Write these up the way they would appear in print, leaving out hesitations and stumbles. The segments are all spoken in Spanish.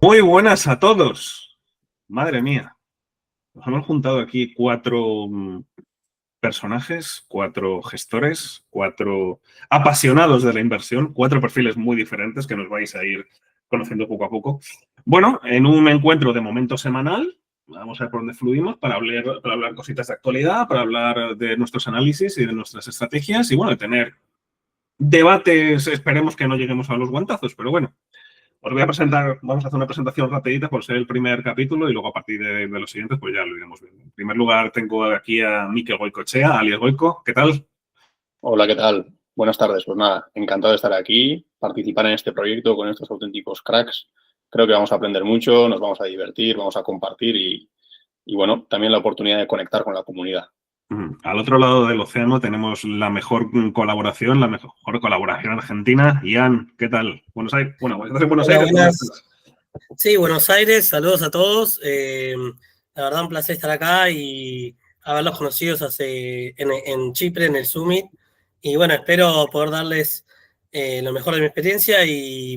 Muy buenas a todos. Madre mía, nos hemos juntado aquí cuatro personajes, cuatro gestores, cuatro apasionados de la inversión, cuatro perfiles muy diferentes que nos vais a ir conociendo poco a poco. Bueno, en un encuentro de momento semanal, vamos a ver por dónde fluimos para hablar cositas de actualidad, para hablar de nuestros análisis y de nuestras estrategias y, bueno, de tener debates. Esperemos que no lleguemos a los guantazos, pero bueno. Os voy a presentar, vamos a hacer una presentación rapidita por ser el primer capítulo y luego a partir de los siguientes pues ya lo iremos viendo. En primer lugar tengo aquí a Mikel Goicoechea, alias Goico. ¿Qué tal? Hola, ¿qué tal? Buenas tardes. Pues nada, encantado de estar aquí, participar en este proyecto con estos auténticos cracks. Creo que vamos a aprender mucho, nos vamos a divertir, vamos a compartir y bueno, también la oportunidad de conectar con la comunidad. Al otro lado del océano tenemos la mejor colaboración, argentina. Ian, ¿qué tal? Buenos Aires. Bueno, estás en Buenos Hola, Aires. buenas. Sí, Buenos Aires, saludos a todos. La verdad, un placer estar acá y haberlos conocidos en Chipre, en el Summit. Y bueno, espero poder darles lo mejor de mi experiencia y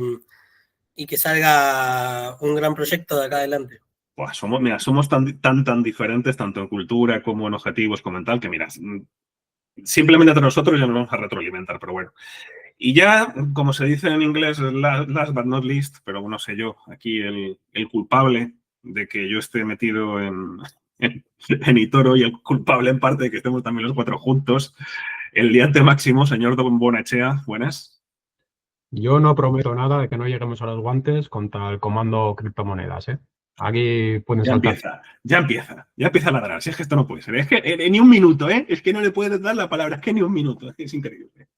que salga un gran proyecto de acá adelante. Pues somos tan diferentes, tanto en cultura como en objetivos, como en tal, que mira, simplemente entre nosotros ya nos vamos a retroalimentar, pero bueno. Y ya, como se dice en inglés, last but not least, pero no sé yo, aquí el culpable de que yo esté metido en eToro y el culpable en parte de que estemos también los cuatro juntos, el diante máximo, señor Don Bonachea, buenas. Yo no prometo nada de que no lleguemos a los guantes contra el comando criptomonedas, ¿eh? Aquí pueden saltar. Ya empieza a ladrar. Si es que esto no puede ser. Es que ni un minuto, ¿eh? Es que no le puedes dar la palabra, es que ni un minuto. Es increíble.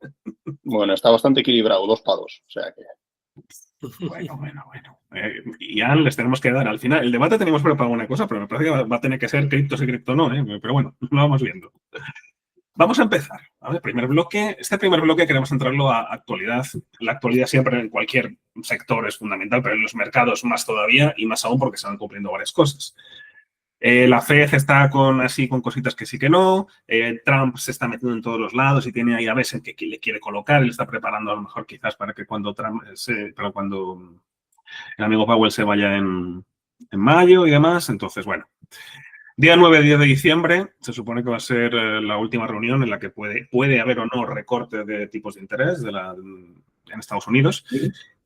Bueno, está bastante equilibrado, 2 para 2. O sea que... Bueno. Ian, les tenemos que dar al final. El debate teníamos preparado una cosa, pero me parece que va a tener que ser criptos y cripto no, ¿eh? Pero bueno, lo vamos viendo. Vamos a empezar. ¿Vale? Este primer bloque queremos centrarlo a actualidad. La actualidad siempre en cualquier sector es fundamental, pero en los mercados más todavía y más aún porque se van cumpliendo varias cosas. La FED está con cositas que sí que no. Trump se está metiendo en todos los lados y tiene ahí a veces que le quiere colocar y le está preparando a lo mejor quizás para que cuando el amigo Powell se vaya en mayo y demás. Entonces, bueno. Día 9 de diciembre se supone que va a ser la última reunión en la que puede haber o no recorte de tipos de interés en Estados Unidos.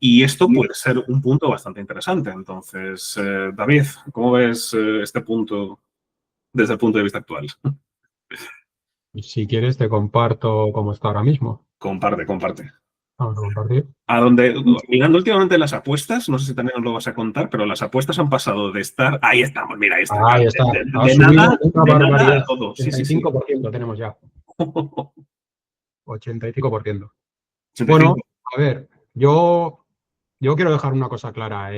Y esto puede ser un punto bastante interesante. Entonces, David, ¿cómo ves este punto desde el punto de vista actual? Si quieres, te comparto cómo está ahora mismo. Comparte. Vamos a compartir. Mirando últimamente las apuestas, no sé si también os lo vas a contar, pero las apuestas han pasado de estar... Ahí estamos, mira, ahí está. Ahí está. De nada a todo. 85% tenemos ya. 85%. 85%. Bueno, a ver, yo quiero dejar una cosa clara.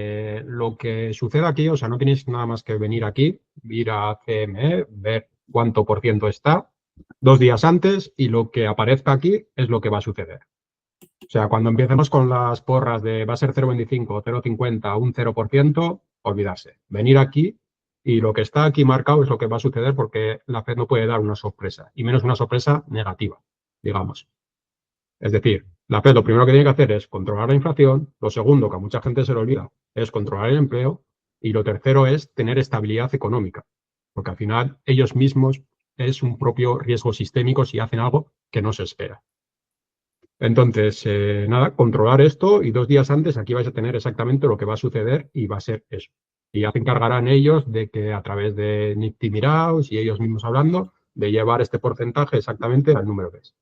Lo que sucede aquí, o sea, no tenéis nada más que venir aquí, ir a CME, ver cuánto por ciento está 2 días antes y lo que aparezca aquí es lo que va a suceder. O sea, cuando empecemos con las porras de va a ser 0,25, 0,50, un 0%, olvidarse. Venir aquí y lo que está aquí marcado es lo que va a suceder porque la FED no puede dar una sorpresa, y menos una sorpresa negativa, digamos. Es decir, la FED lo primero que tiene que hacer es controlar la inflación, lo segundo, que a mucha gente se le olvida, es controlar el empleo, y lo tercero es tener estabilidad económica, porque al final ellos mismos es un propio riesgo sistémico si hacen algo que no se espera. Entonces, nada, controlar esto y 2 días antes aquí vais a tener exactamente lo que va a suceder y va a ser eso. Y ya se encargarán ellos de que a través de Nifty Miraos y ellos mismos hablando, de llevar este porcentaje exactamente al número que es.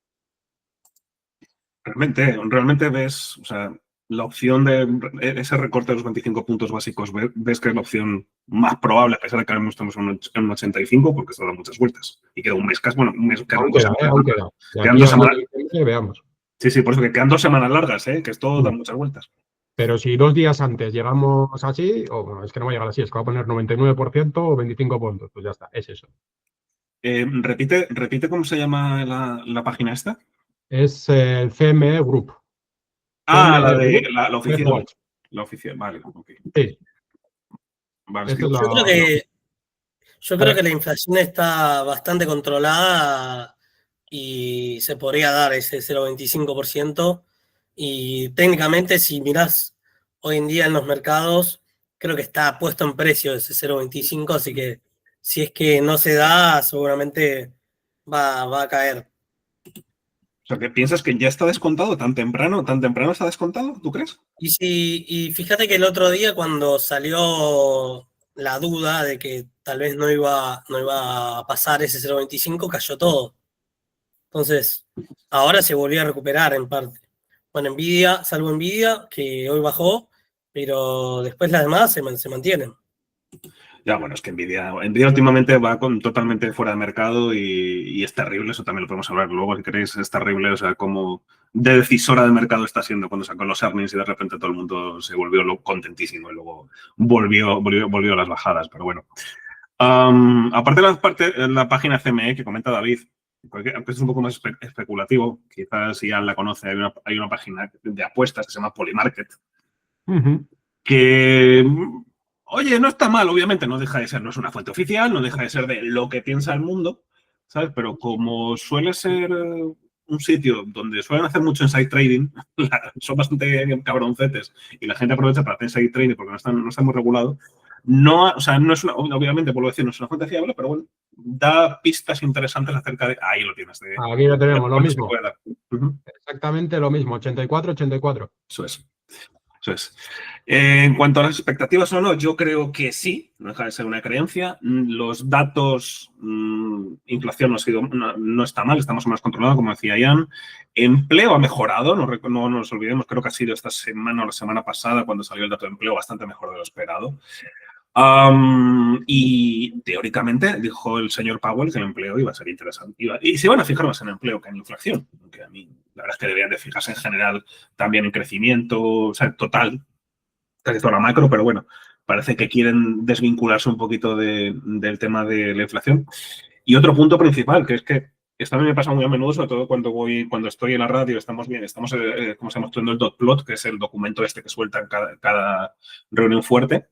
Realmente ves, o sea, la opción de ese recorte de los 25 puntos básicos, ves que es la opción más probable, a pesar de que ahora mismo estamos en un 85, porque se dan muchas vueltas. Y queda un mes casi, bueno, un mes, quedan 2 semanas. Aún queda. Quedan 2 semanas. Veamos. Sí, por eso que quedan 2 semanas largas, que esto da muchas vueltas. Pero si 2 días antes llegamos así, o bueno, es que no va a llegar así, es que va a poner 99% o 25 puntos, pues ya está, es eso. Repite cómo se llama la página esta. Es el CME Group. Ah, CME la oficial. La oficial, vale. Okay. Sí. Vale, Yo creo que la inflación está bastante controlada y se podría dar ese 0,25%. Y técnicamente, si mirás hoy en día en los mercados, creo que está puesto en precio ese 0.25, así que si es que no se da, seguramente va a caer. O sea, ¿que piensas que ya está descontado tan temprano está descontado? ¿Tú crees? Y fíjate que el otro día cuando salió la duda de que tal vez no iba a pasar ese 0.25, cayó todo. Entonces, ahora se volvió a recuperar en parte. Bueno, Nvidia, salvo Nvidia, que hoy bajó, pero después las demás se mantienen. Ya, bueno, es que Nvidia últimamente va totalmente fuera de mercado y es terrible, eso también lo podemos hablar luego, si queréis, es terrible, o sea, como de decisora de mercado está siendo cuando sacó los earnings y de repente todo el mundo se volvió contentísimo y luego volvió a las bajadas, pero bueno. Aparte de la página CME que comenta David, aunque es un poco más especulativo, quizás si ya la conoce, hay una página de apuestas que se llama Polymarket, que, oye, no está mal, obviamente, no deja de ser, no es una fuente oficial, no deja de ser de lo que piensa el mundo, ¿sabes? Pero como suele ser un sitio donde suelen hacer mucho inside trading, son bastante cabroncetes y la gente aprovecha para hacer inside trading porque no está muy regulado. No, o sea, no es una, obviamente, vuelvo a decir, no es una fuente fiable, pero bueno, da pistas interesantes acerca de. Ahí lo tienes. Aquí lo tenemos, lo mismo. Uh-huh. Exactamente lo mismo, 84. Eso es. En cuanto a las expectativas o no, yo creo que sí, no deja de ser una creencia. Los datos, inflación no está mal, está más o menos controlado, como decía Ian. Empleo ha mejorado, no nos olvidemos, creo que ha sido esta semana o la semana pasada cuando salió el dato de empleo bastante mejor de lo esperado. Y teóricamente dijo el señor Powell que el empleo iba a ser interesante. Y se iban a fijar más en empleo que en inflación, aunque a mí la verdad es que deberían de fijarse en general también en crecimiento, o sea, total, casi toda la macro, pero bueno, parece que quieren desvincularse un poquito del tema de la inflación. Y otro punto principal, que es que esto a mí me pasa muy a menudo, sobre todo cuando estoy en la radio, estamos como se llama, estudiando el dot plot, que es el documento este que suelta en cada reunión fuerte.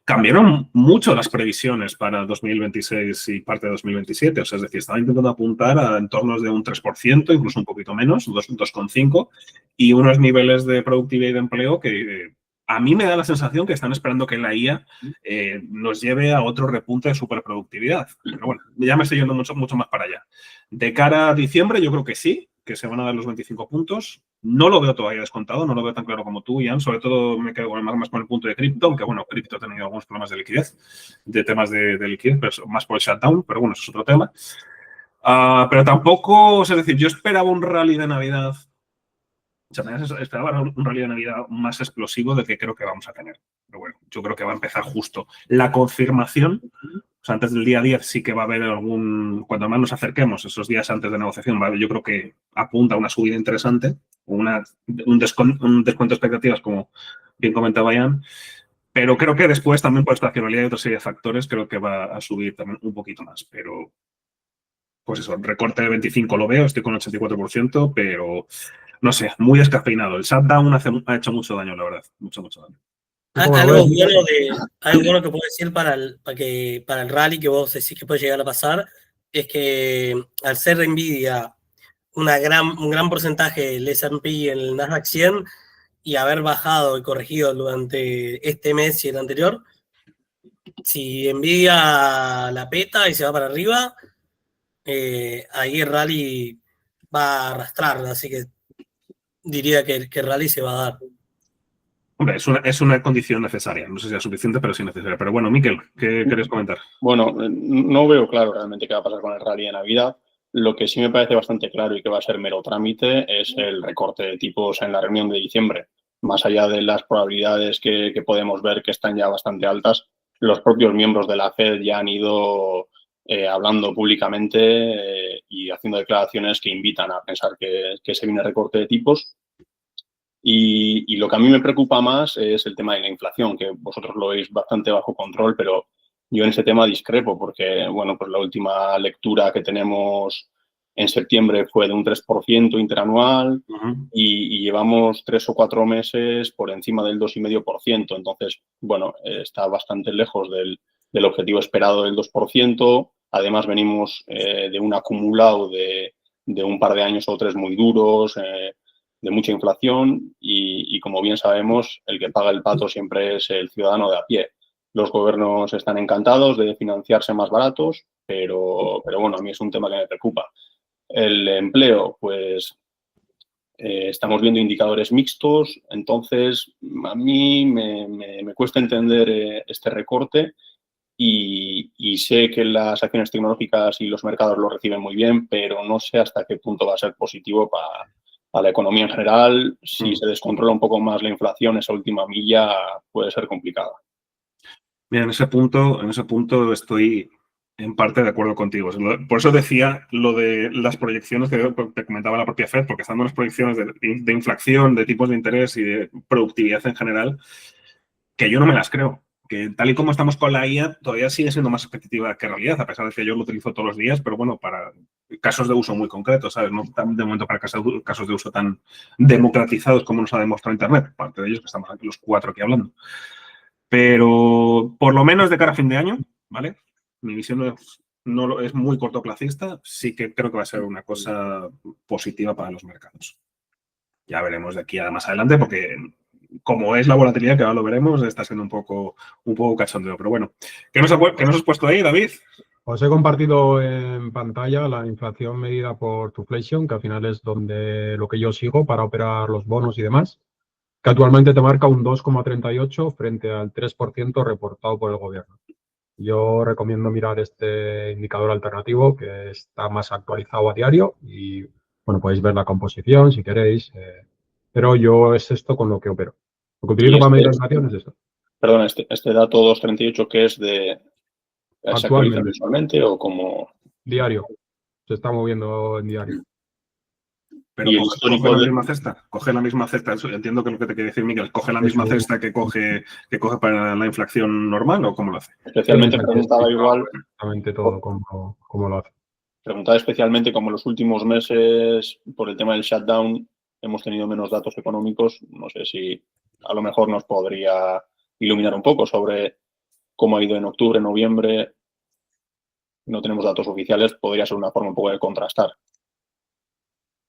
Cambiaron mucho las previsiones para 2026 y parte de 2027. O sea, es decir, estaban intentando apuntar a entornos de un 3%, incluso un poquito menos, 2,5%, y unos niveles de productividad y de empleo que a mí me da la sensación que están esperando que la IA nos lleve a otro repunte de superproductividad. Pero bueno, ya me estoy yendo mucho más para allá. De cara a diciembre, yo creo que sí, que se van a dar los 25 puntos. No lo veo todavía descontado, no lo veo tan claro como tú, Ian. Sobre todo me quedo más con el punto de cripto, aunque bueno, cripto ha tenido algunos problemas de liquidez, de temas de liquidez, pero más por el shutdown, pero bueno, eso es otro tema. Pero tampoco, es decir, yo esperaba un rally de Navidad. O sea, esperaba un rally de Navidad más explosivo del que creo que vamos a tener. Pero bueno, yo creo que va a empezar justo. La confirmación, o sea, antes del día 10 sí que va a haber cuando más nos acerquemos, esos días antes de negociación, yo creo que apunta a una subida interesante, un descuento de expectativas, como bien comentaba Ian, pero creo que después también por estacionalidad y otra serie de factores, creo que va a subir también un poquito más, pero pues eso, recorte de 25 lo veo, estoy con 84%, pero no sé, muy descafeinado. El shutdown ha hecho mucho daño, la verdad, mucho daño. Algo bueno que puedo decir para el rally que vos decís que puede llegar a pasar es que al ser Nvidia un gran porcentaje del S&P en el Nasdaq 100 y haber bajado y corregido durante este mes y el anterior, si Nvidia la peta y se va para arriba, ahí el rally va a arrastrar, así que diría que el rally se va a dar. Hombre, es una condición necesaria. No sé si es suficiente, pero sí necesaria. Pero bueno, Miquel, ¿qué querías comentar? Bueno, no veo claro realmente qué va a pasar con el rally de Navidad. Lo que sí me parece bastante claro y que va a ser mero trámite es el recorte de tipos en la reunión de diciembre. Más allá de las probabilidades que podemos ver que están ya bastante altas, los propios miembros de la Fed ya han ido hablando públicamente y haciendo declaraciones que invitan a pensar que se viene recorte de tipos. Y lo que a mí me preocupa más es el tema de la inflación, que vosotros lo veis bastante bajo control, pero yo en ese tema discrepo porque, bueno, pues la última lectura que tenemos en septiembre fue de un 3% interanual y llevamos 3 o 4 meses por encima del 2,5%. Entonces, bueno, está bastante lejos del objetivo esperado del 2%. Además, venimos de un acumulado de un par de años o 3 muy duros, mucha inflación y, como bien sabemos, el que paga el pato siempre es el ciudadano de a pie. Los gobiernos están encantados de financiarse más baratos, pero bueno, a mí es un tema que me preocupa. El empleo, pues estamos viendo indicadores mixtos, entonces a mí me cuesta entender este recorte y sé que las acciones tecnológicas y los mercados lo reciben muy bien, pero no sé hasta qué punto va a ser positivo para la economía en general. Si se descontrola un poco más la inflación, esa última milla puede ser complicada. Mira, en ese punto estoy en parte de acuerdo contigo. Por eso decía lo de las proyecciones que te comentaba la propia Fed, porque estando las proyecciones de inflación, de tipos de interés y de productividad en general, que yo no me las creo. Que tal y como estamos con la IA, todavía sigue siendo más competitiva que realidad, a pesar de que yo lo utilizo todos los días, pero bueno, para casos de uso muy concretos, ¿sabes? No de momento para casos de uso tan democratizados como nos ha demostrado Internet, parte de ellos que estamos aquí los 4 aquí hablando. Pero por lo menos de cara a fin de año, ¿vale? Mi visión no es muy cortoplacista, sí que creo que va a ser una cosa positiva para los mercados. Ya veremos de aquí a más adelante, porque como es la volatilidad, que ahora lo veremos, está siendo un poco cachondeo. Pero bueno, ¿qué nos has puesto ahí, David? Os he compartido en pantalla la inflación medida por Tuflation, que al final es lo que yo sigo para operar los bonos y demás, que actualmente te marca un 2,38 frente al 3% reportado por el gobierno. Yo recomiendo mirar este indicador alternativo que está más actualizado a diario y, bueno, podéis ver la composición si queréis, pero yo es esto con lo que opero. Lo que utilizo para medir la inflación es esto. Perdón, este dato 238, ¿qué es de...? ¿Se actualiza visualmente o como...? Diario. Se está moviendo en diario. Pero coge la misma cesta. Coge la misma cesta. Entiendo que es lo que te quiere decir, Miguel. ¿Coge la misma cesta que coge para la inflación normal o cómo lo hace? Especialmente preguntaba igual... Exactamente todo como lo hace. Preguntaba especialmente como en los últimos meses, por el tema del shutdown, hemos tenido menos datos económicos. No sé si a lo mejor nos podría iluminar un poco sobre cómo ha ido en octubre, noviembre. No tenemos datos oficiales, podría ser una forma un poco de contrastar.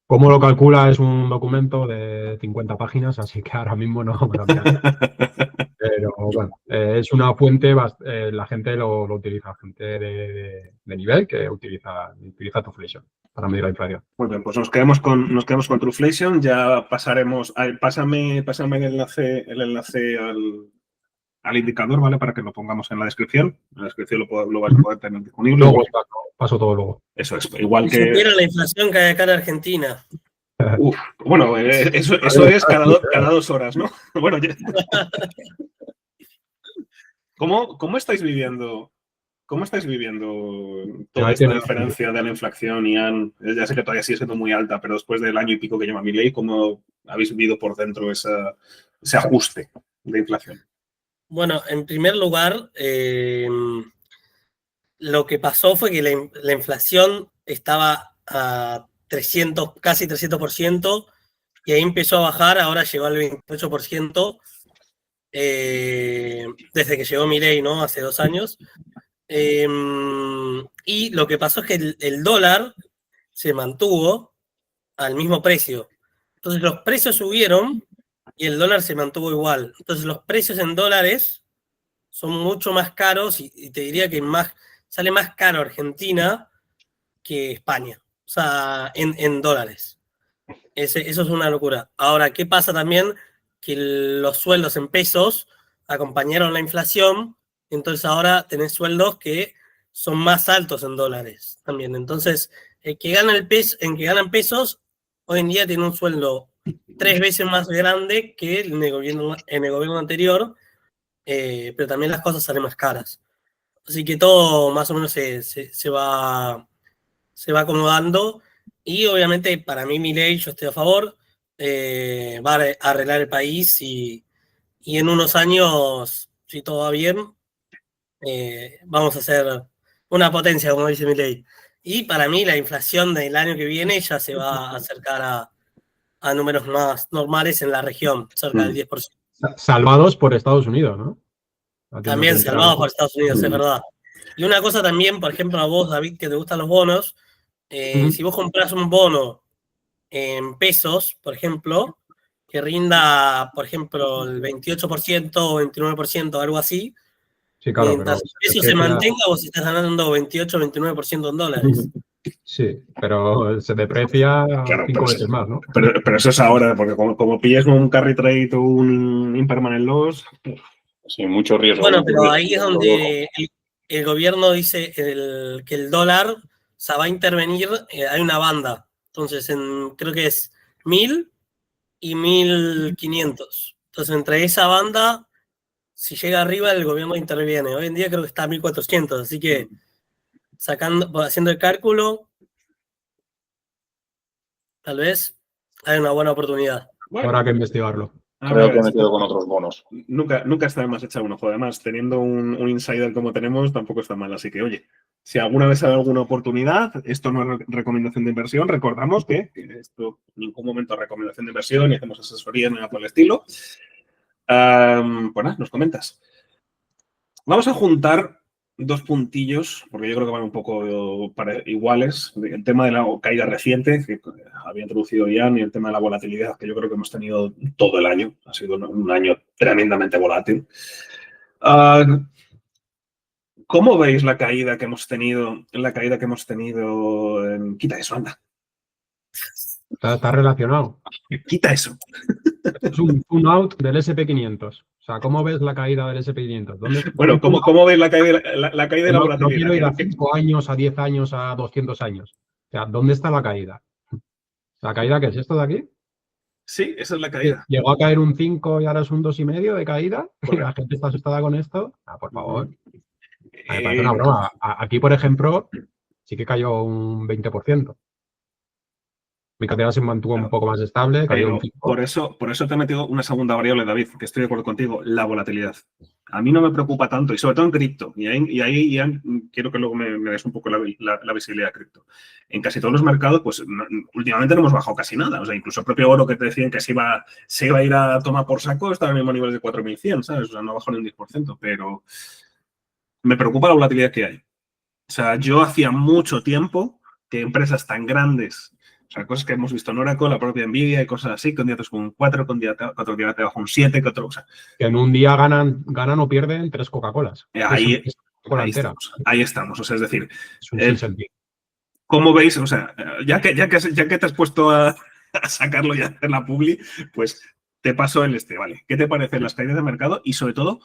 Cómo lo calcula es un documento de 50 páginas, así que ahora mismo no me lo envían. Pero bueno, es una fuente, la gente lo utiliza, gente de nivel que utiliza Tuflation para medir la inflación. Muy bien, pues nos quedamos con Truflation. Ya pasaremos. Pásame el enlace al indicador, ¿vale? Para que lo pongamos en la descripción. En la descripción lo vas a poder tener disponible. Luego paso todo luego. Eso es. Igual que. Si supiera la inflación que hay acá en Argentina. Bueno, eso es cada 2 horas, ¿no? Bueno, ya. ¿Cómo estáis viviendo? ¿Cómo estáis viviendo toda esta diferencia de la inflación? Ya sé que todavía sigue siendo muy alta, pero después del año y pico que lleva Milei, ¿cómo habéis vivido por dentro ese ajuste de inflación? Bueno, en primer lugar, lo que pasó fue que la inflación estaba a 300, casi 300%, y ahí empezó a bajar, ahora llegó al 28%, desde que llegó Milei, ¿no? Hace 2 años. Y lo que pasó es que el dólar se mantuvo al mismo precio. Entonces los precios subieron y el dólar se mantuvo igual. Entonces los precios en dólares son mucho más caros y te diría que sale más caro Argentina que España. O sea, en dólares. Eso es una locura. Ahora, ¿qué pasa también? Que los sueldos en pesos acompañaron la inflación, entonces ahora tenés sueldos que son más altos en dólares también. Entonces, el que ganan pesos, hoy en día tiene un sueldo 3 veces más grande que en el gobierno anterior, pero también las cosas salen más caras. Así que todo más o menos se va acomodando. Y obviamente para mí Milei, yo estoy a favor, va a arreglar el país y en unos años, si todo va bien, vamos a ser una potencia, como dice Milei. Y para mí la inflación del año que viene ya se va a acercar a números más normales en la región, cerca del 10%. Salvados por Estados Unidos, ¿no? También salvados por Estados Unidos, es verdad. Y una cosa también, por ejemplo, a vos, David, que te gustan los bonos, si vos compras un bono en pesos, por ejemplo, que rinda, por ejemplo, el 28% o 29%, algo así. Sí, claro, pero Mientras el peso se mantenga, vos estás ganando 28 o 29% en dólares. Sí, pero se deprecia Claro, 5 veces más, ¿no? pero eso es ahora, porque como pilles un carry trade o un impermanent loss, Sí, mucho riesgo. Bueno, Mucho pero riesgo. ahí es donde el gobierno dice que el dólar, o sea, va a intervenir, hay una banda. Entonces, creo que es 1000 y 1500. Entonces, entre esa banda, si llega arriba, el gobierno interviene. Hoy en día creo que está a 1400, así que haciendo el cálculo, tal vez hay una buena oportunidad. bueno, Habrá que investigarlo. a Creo que ver, me quedo con otros bonos. nunca está de más echar un ojo. Además, teniendo un insider como tenemos, tampoco está mal. Así que, oye, si alguna vez hay alguna oportunidad, esto no es recomendación de inversión. Recordamos que esto en ningún momento es recomendación de inversión, ni hacemos asesoría ni nada por el estilo. Pues nada, nos comentas. Vamos a juntar dos puntillos, porque yo creo que van un poco iguales. El tema de la caída reciente, que había introducido Ian, y el tema de la volatilidad, que yo creo que hemos tenido todo el año. Ha sido un año tremendamente volátil. ¿Cómo veis la caída que hemos tenido? Quita eso, anda. Está relacionado. Quita eso. Es un out del SP500. O sea, ¿cómo ves la caída del SP500? Bueno, ¿cómo veis la caída de la No volatilidad? quiero ir a 5 años, a 10 años, a 200 años. O sea, ¿dónde está la caída? ¿La caída qué es esto de aquí? Sí, esa es la caída. ¿Llegó a caer un 5 y ahora es un 2,5 de caída? ¿Y la gente está asustada con esto? Por favor. Me parece una broma. Aquí, por ejemplo, sí que cayó un 20%. Mi cartera se mantuvo un poco más estable, cayó un 5%. Por eso te he metido una segunda variable, David, que estoy de acuerdo contigo, la volatilidad. A mí no me preocupa tanto, y sobre todo en cripto, y ahí ya quiero que luego me des un poco la visibilidad de cripto. En casi todos los mercados, pues últimamente no hemos bajado casi nada. O sea, incluso el propio oro que te decían que se iba a ir a tomar por saco, está en el mismo nivel de 4100, ¿sabes? O sea, no bajó ni un 10%, pero me preocupa la volatilidad que hay. O sea, yo hacía mucho tiempo que empresas tan grandes, o sea, cosas que hemos visto en Oracle, la propia Nvidia y cosas así, con días con un 4, con otro día te baja un 7, que otro, o sea, Que en un día ganan o pierden 3 Coca-Colas. ahí Entera. estamos. O sea, es decir, Es un sinsentido. ¿cómo veis? O sea, ya que te has puesto a sacarlo y a hacer la publi, pues te paso ¿vale? ¿Qué te parecen las caídas de mercado? Y sobre todo,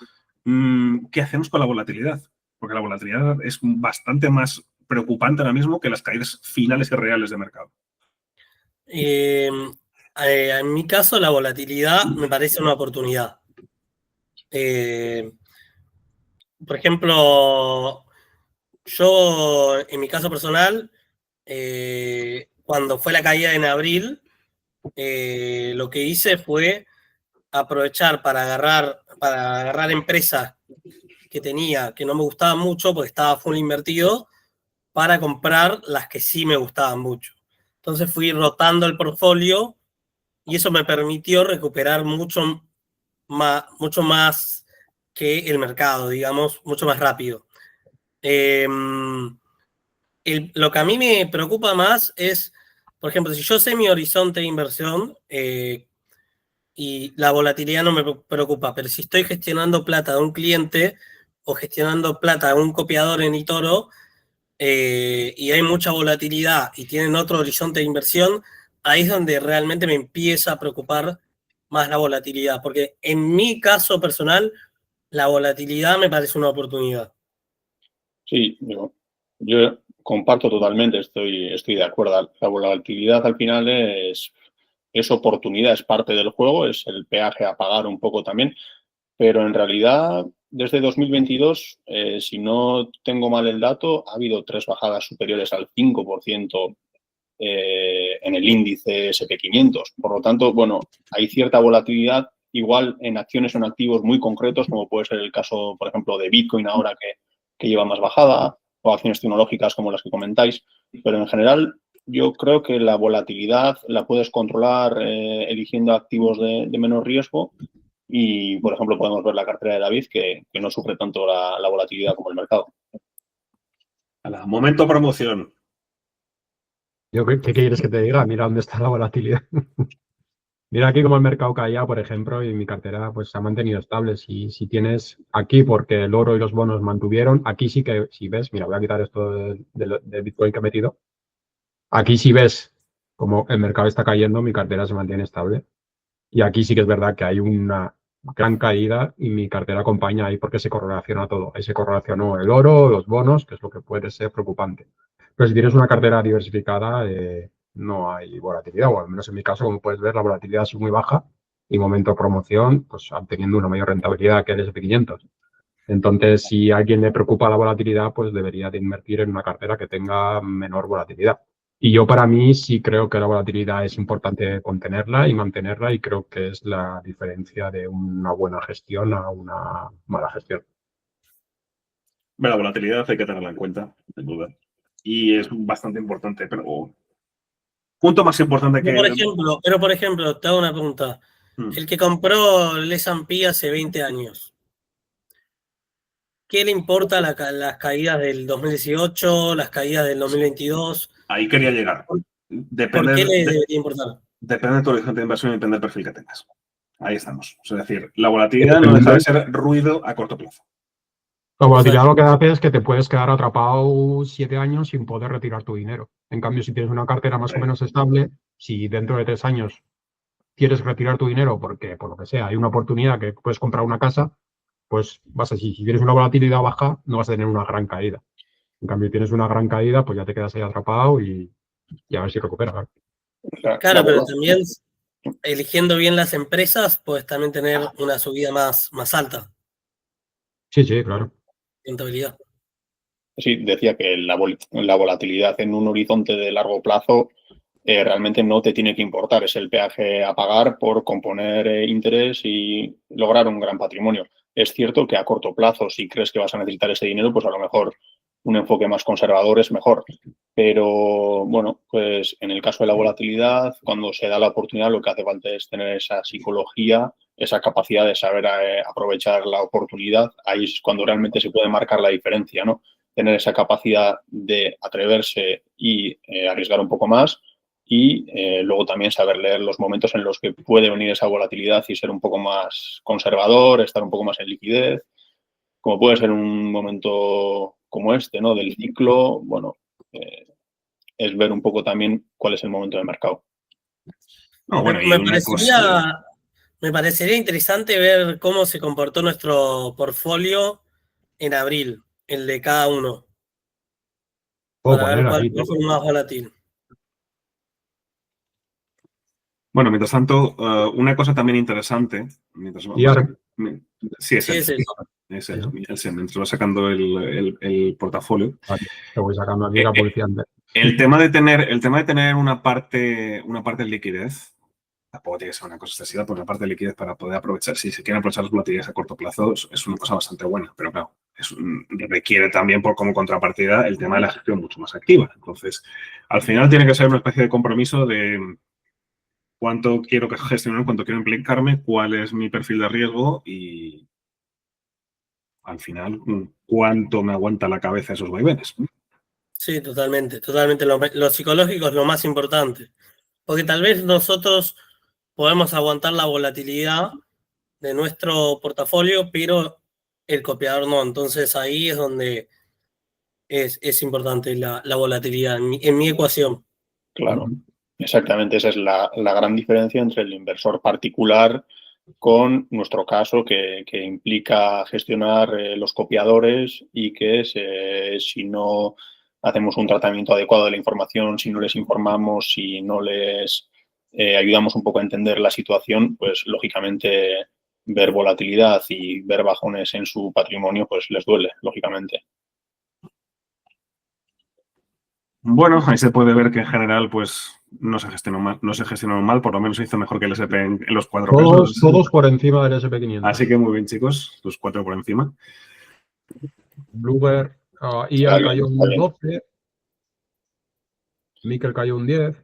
¿qué hacemos con la volatilidad? Porque la volatilidad es bastante más preocupante ahora mismo que las caídas finales y reales de mercado. En mi caso, la volatilidad me parece una oportunidad. Por ejemplo, yo, en mi caso personal, cuando fue la caída en abril, lo que hice fue aprovechar para agarrar empresas que tenía, que no me gustaban mucho, porque estaba full invertido, para comprar las que sí me gustaban mucho. Entonces fui rotando el portfolio y eso me permitió recuperar mucho más que el mercado, digamos, mucho más rápido. Lo que a mí me preocupa más es, por ejemplo, si yo sé mi horizonte de inversión y la volatilidad no me preocupa, pero si estoy gestionando plata de un cliente o gestionando plata de un copiador en eToro y hay mucha volatilidad y tienen otro horizonte de inversión, ahí es donde realmente me empieza a preocupar más la volatilidad, porque en mi caso personal, la volatilidad me parece una oportunidad. Sí, yo comparto totalmente, estoy de acuerdo. La volatilidad al final es oportunidad, es parte del juego, es el peaje a pagar un poco también, pero en realidad desde 2022, si no tengo mal el dato, ha habido 3 bajadas superiores al 5% en el índice SP500. Por lo tanto, bueno, hay cierta volatilidad, igual en acciones o en activos muy concretos, como puede ser el caso, por ejemplo, de Bitcoin ahora que lleva más bajada, o acciones tecnológicas como las que comentáis, pero en general yo creo que la volatilidad la puedes controlar eligiendo activos de menor riesgo y, por ejemplo, podemos ver la cartera de David que no sufre tanto la volatilidad como el mercado. Momento promoción. ¿Qué quieres que te diga? Mira dónde está la volatilidad. Mira aquí como el mercado caía, por ejemplo, y mi cartera pues se ha mantenido estable. Si tienes aquí, porque el oro y los bonos mantuvieron, aquí sí que, si ves, mira, voy a quitar esto de Bitcoin que he metido. Aquí sí ves como el mercado está cayendo, mi cartera se mantiene estable. Y aquí sí que es verdad que hay una gran caída y mi cartera acompaña ahí porque se correlaciona todo. Ahí se correlacionó el oro, los bonos, que es lo que puede ser preocupante. Pero si tienes una cartera diversificada, no hay volatilidad, o al menos en mi caso, como puedes ver, la volatilidad es muy baja y momento de promoción, pues teniendo una mayor rentabilidad que el S&P 500. Entonces, si a alguien le preocupa la volatilidad, pues debería de invertir en una cartera que tenga menor volatilidad. Y yo para mí sí creo que la volatilidad es importante contenerla y mantenerla y creo que es la diferencia de una buena gestión a una mala gestión. La volatilidad hay que tenerla en cuenta, sin duda. Y es bastante importante, pero punto más importante que... Pero por ejemplo, te hago una pregunta. El que compró el S&P hace 20 años, ¿qué le importa las caídas del 2018, las caídas del 2022? Ahí quería llegar. ¿Por qué le debería importar? Depende de tu horizonte de inversión y depende del perfil que tengas. Ahí estamos. Es decir, la volatilidad no deja de ser ruido a corto plazo. La volatilidad lo que hace es que te puedes quedar atrapado 7 años sin poder retirar tu dinero. En cambio, si tienes una cartera más o menos estable, si dentro de 3 años quieres retirar tu dinero porque, por lo que sea, hay una oportunidad que puedes comprar una casa, pues vas así. Si tienes una volatilidad baja, no vas a tener una gran caída. En cambio, si tienes una gran caída, pues ya te quedas ahí atrapado y a ver si recuperas. Claro, pero también eligiendo bien las empresas, puedes también tener una subida más alta. Sí, claro. Rentabilidad. Sí, decía que la volatilidad en un horizonte de largo plazo realmente no te tiene que importar. Es el peaje a pagar por componer interés y lograr un gran patrimonio. Es cierto que a corto plazo, si crees que vas a necesitar ese dinero, pues a lo mejor un enfoque más conservador es mejor. Pero bueno, pues en el caso de la volatilidad, cuando se da la oportunidad, lo que hace falta es tener esa psicología, esa capacidad de saber aprovechar la oportunidad. Ahí es cuando realmente se puede marcar la diferencia, ¿no? Tener esa capacidad de atreverse y arriesgar un poco más y luego también saber leer los momentos en los que puede venir esa volatilidad y ser un poco más conservador, estar un poco más en liquidez, como puede ser un momento como este, ¿no? Del ciclo, bueno, es ver un poco también cuál es el momento del mercado. No, bueno, me parecería interesante ver cómo se comportó nuestro portfolio en abril, el de cada uno. Para ver cuál fue más volátil. Bueno, mientras tanto, una cosa también interesante. Sí, es eso. Mientras va sacando el portafolio. Vale, te voy sacando aquí la publicidad. El tema de tener una parte de liquidez, tampoco tiene que ser una cosa excesiva, pero una parte de liquidez para poder aprovechar, si se quieren aprovechar las volatilidades a corto plazo, es una cosa bastante buena, pero claro, requiere también como contrapartida el tema de la gestión mucho más activa. Entonces, al final tiene que ser una especie de compromiso de cuánto quiero gestionar, cuánto quiero implicarme, cuál es mi perfil de riesgo y al final cuánto me aguanta la cabeza esos vaivenes. Sí, totalmente. Lo psicológico es lo más importante. Porque tal vez nosotros podemos aguantar la volatilidad de nuestro portafolio, pero el copiador no. Entonces ahí es donde es importante la volatilidad en mi ecuación. Claro, exactamente. Esa es la gran diferencia entre el inversor particular con nuestro caso que implica gestionar los copiadores y que si no hacemos un tratamiento adecuado de la información, si no les informamos, si no les ayudamos un poco a entender la situación, pues lógicamente ver volatilidad y ver bajones en su patrimonio pues les duele, lógicamente. Bueno, ahí se puede ver que en general pues no se gestionó mal, por lo menos se hizo mejor que el S&P en los 4 pesos. Todos por encima del S&P 500. Así que muy bien, chicos, los 4 por encima. Bloomberg, Ian cayó un 12, Mikel cayó un 10.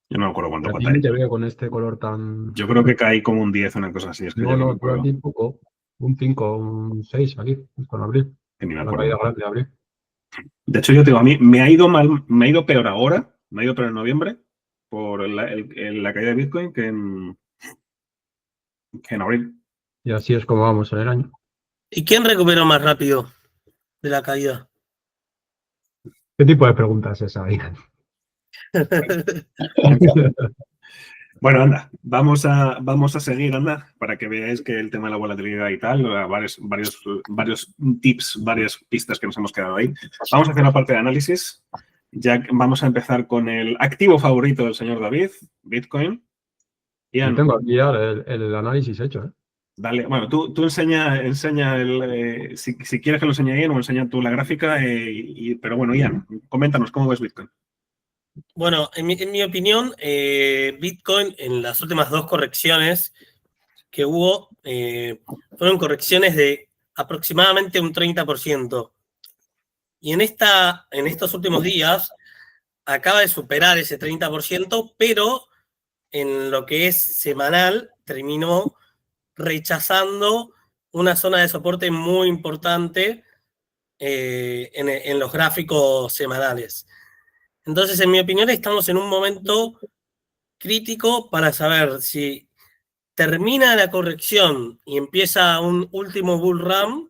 Yo no me acuerdo cuánto caí. Te veo con este color tan... Yo creo que caí como un 10, una cosa así. Es que no, por aquí poco. Un 5, un 6 aquí, con abril. Que ni me la acuerdo. caída grande de abril. De hecho, yo te digo, a mí me ha ido mal, me ha ido peor ahora, me ha ido peor en noviembre por la caída de Bitcoin que en abril. Y así es como vamos en el año. ¿Y quién recuperó más rápido de la caída? ¿Qué tipo de pregunta es esa, Ian? Bueno, anda, vamos a seguir, anda, para que veáis que el tema de la volatilidad y tal, varios tips, varias pistas que nos hemos quedado ahí. Vamos a hacer una parte de análisis. Ya vamos a empezar con el activo favorito del señor David, Bitcoin. Yo Ian, tengo aquí ya el análisis hecho, ¿eh? dale, bueno, tú enseña si quieres que lo enseñe Ian o enseña tú la gráfica, pero bueno, Ian, coméntanos cómo ves Bitcoin. Bueno, en mi opinión, Bitcoin en las últimas dos correcciones que hubo fueron correcciones de aproximadamente un 30%. Y en estos últimos días acaba de superar ese 30%, pero en lo que es semanal terminó rechazando una zona de soporte muy importante en los gráficos semanales. Entonces, en mi opinión, estamos en un momento crítico para saber si termina la corrección y empieza un último bull run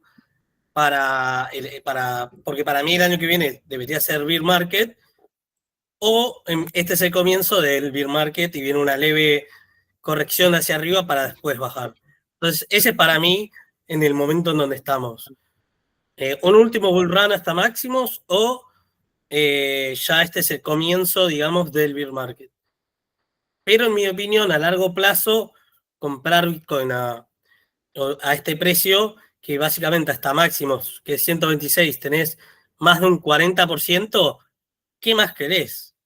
porque para mí el año que viene debería ser bear market, o este es el comienzo del bear market y viene una leve corrección hacia arriba para después bajar. Entonces, ese es para mí en el momento en donde estamos. Un último bull run hasta máximos o ya este es el comienzo, digamos, del bear market. Pero en mi opinión, a largo plazo, comprar Bitcoin a este precio, que básicamente hasta máximos, que es 126, tenés más de un 40%, ¿qué más querés?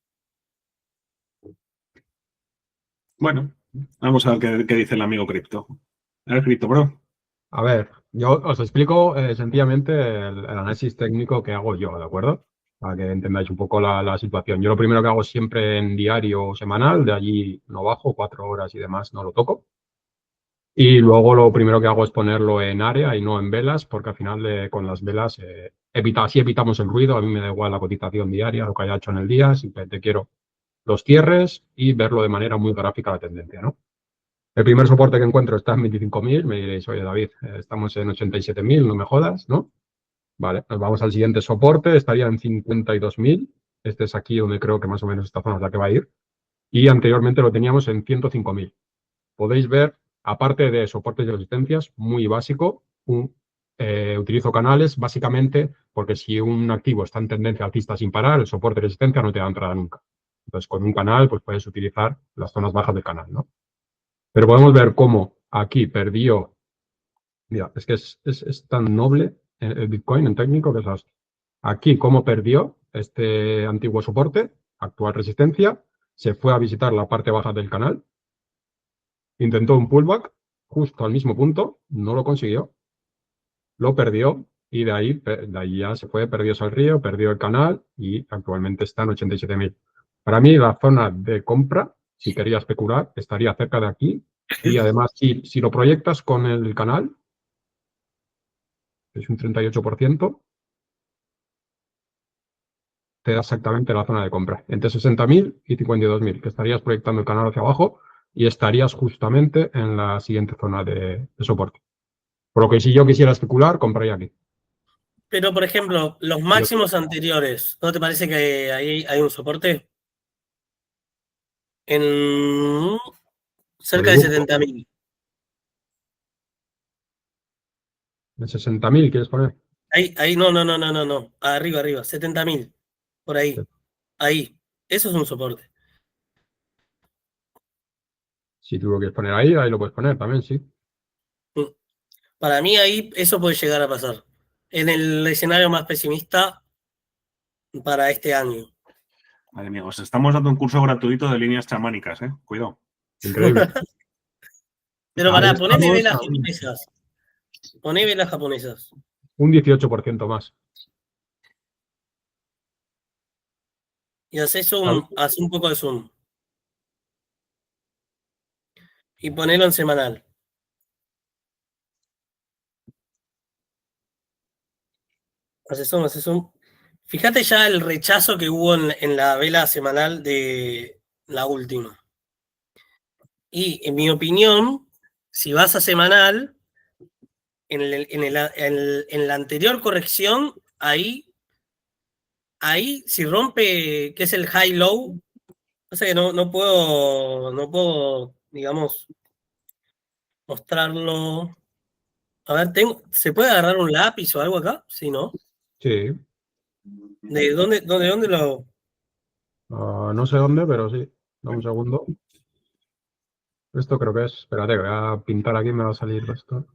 Bueno, vamos a ver qué dice el amigo Cripto. A ver, Cripto, bro. A ver, yo os explico sencillamente el análisis técnico que hago yo, ¿de acuerdo? Para que entendáis un poco la situación. Yo lo primero que hago siempre en diario o semanal, de allí no bajo, 4 horas y demás, no lo toco. Y luego lo primero que hago es ponerlo en área y no en velas, porque al final con las velas así evitamos el ruido. A mí me da igual la cotización diaria, lo que haya hecho en el día, simplemente quiero los cierres y verlo de manera muy gráfica la tendencia, ¿no? El primer soporte que encuentro está en 25.000, me diréis, oye David, estamos en 87.000, no me jodas, ¿no? Vale, nos vamos al siguiente soporte, estaría en 52.000, este es aquí donde creo que más o menos esta zona es la que va a ir, y anteriormente lo teníamos en 105.000. Podéis ver, aparte de soportes y resistencias, muy básico, utilizo canales básicamente porque si un activo está en tendencia alcista sin parar, el soporte y resistencia no te da entrada nunca. Entonces, con un canal, pues puedes utilizar las zonas bajas del canal, ¿no? Pero podemos ver cómo aquí perdió. Mira, es que es tan noble el Bitcoin en técnico que es aquí cómo perdió este antiguo soporte, actual resistencia, se fue a visitar la parte baja del canal, intentó un pullback justo al mismo punto, no lo consiguió, lo perdió y de ahí ya se fue, perdió al río, perdió el canal y actualmente está en 87.000. Para mí la zona de compra, si quería especular, estaría cerca de aquí. Y además, si lo proyectas con el canal, es un 38%, te da exactamente la zona de compra. Entre 60.000 y 52.000, que estarías proyectando el canal hacia abajo y estarías justamente en la siguiente zona de soporte. Por lo que si yo quisiera especular, compraría aquí. Pero, por ejemplo, los máximos anteriores, ¿no te parece que ahí hay un soporte? En cerca de 70.000. ¿En 60.000 quieres poner? Ahí, no. Arriba, 70.000. Por ahí. Ahí. Eso es un soporte. Si tú lo quieres poner ahí lo puedes poner también, sí. Para mí ahí eso puede llegar a pasar. En el escenario más pesimista para este año. Madre mía, os estamos dando un curso gratuito de líneas chamánicas, ¿eh? Cuidado. Increíble. Pero Ahí poné estamos velas japonesas. Poné velas japonesas. un 18% más. Y hace zoom, hace un poco de zoom. Y ponelo en semanal. Hace zoom. Fíjate ya el rechazo que hubo en la vela semanal de la última. Y en mi opinión, si vas a semanal, en la anterior corrección, ahí si rompe, que es el high-low, o sea que no puedo, digamos, mostrarlo. A ver, ¿se puede agarrar un lápiz o algo acá? Sí, ¿no? Sí. ¿De dónde lo...? No sé dónde, pero sí. Dame un segundo. Esto creo que es. Espérate, que voy a pintar aquí, me va a salir esto.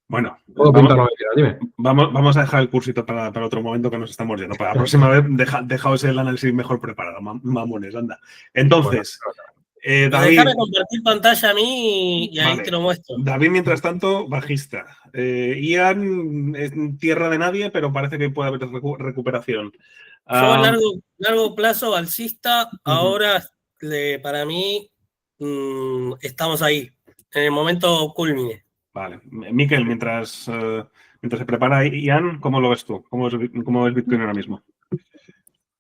Bueno, Puedo pintarlo aquí, dime. vamos a dejar el cursito para otro momento que nos estamos yendo. Para la próxima vez, dejaos el análisis mejor preparado, mamones, anda. Entonces, David. Déjame compartir pantalla a mí y ahí Vale. te lo muestro. David, mientras tanto, bajista. Ian es tierra de nadie, pero parece que puede haber recuperación. Yo a largo plazo alcista, ahora para mí estamos ahí, en el momento culmine. Vale. Miquel, mientras se prepara Ian, ¿cómo lo ves tú? ¿Cómo ves Bitcoin ahora mismo?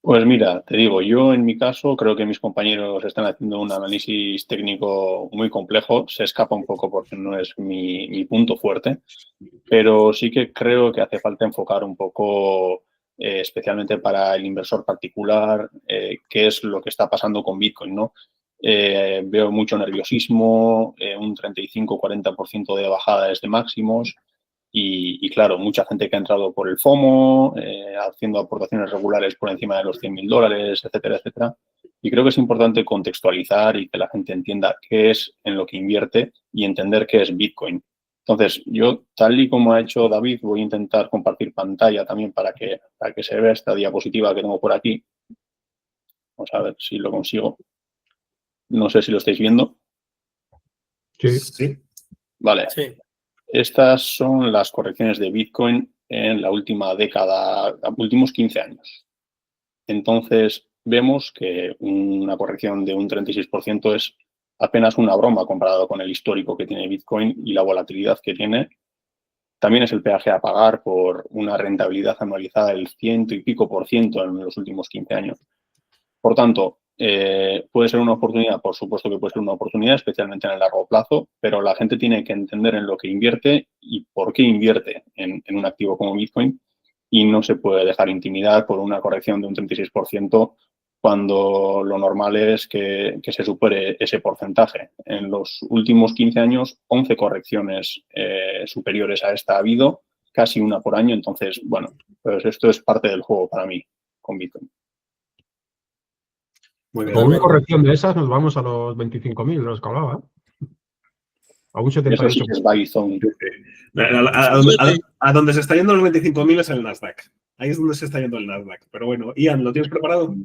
Pues mira, te digo, yo en mi caso creo que mis compañeros están haciendo un análisis técnico muy complejo, se escapa un poco porque no es mi punto fuerte, pero sí que creo que hace falta enfocar un poco, especialmente para el inversor particular, qué es lo que está pasando con Bitcoin, ¿no? Veo mucho nerviosismo, un 35-40% de bajada desde máximos. Y claro, mucha gente que ha entrado por el FOMO, haciendo aportaciones regulares por encima de los $100.000, etcétera, etcétera. Y creo que es importante contextualizar y que la gente entienda qué es en lo que invierte y entender qué es Bitcoin. Entonces, yo, tal y como ha hecho David, voy a intentar compartir pantalla también para que se vea esta diapositiva que tengo por aquí. Vamos a ver si lo consigo. No sé si lo estáis viendo. Sí. Vale. Sí. Estas son las correcciones de Bitcoin en la última década, últimos 15 años. Entonces, vemos que una corrección de un 36% es apenas una broma comparado con el histórico que tiene Bitcoin y la volatilidad que tiene. También es el peaje a pagar por una rentabilidad anualizada del 100 y pico % en los últimos 15 años. Por tanto, puede ser una oportunidad, por supuesto que puede ser una oportunidad, especialmente en el largo plazo, pero la gente tiene que entender en lo que invierte y por qué invierte en un activo como Bitcoin y no se puede dejar intimidar por una corrección de un 36% cuando lo normal es que se supere ese porcentaje. En los últimos 15 años, 11 correcciones superiores a esta ha habido, casi una por año. Entonces, bueno, pues esto es parte del juego para mí con Bitcoin. Muy bien. Con una corrección de esas nos vamos a los 25.000, los que hablaba. A un 78%. Eso sí que es buy zone. A donde se está yendo los 25.000 es el Nasdaq. Ahí es donde se está yendo el Nasdaq. Pero bueno, Ian, ¿lo tienes preparado?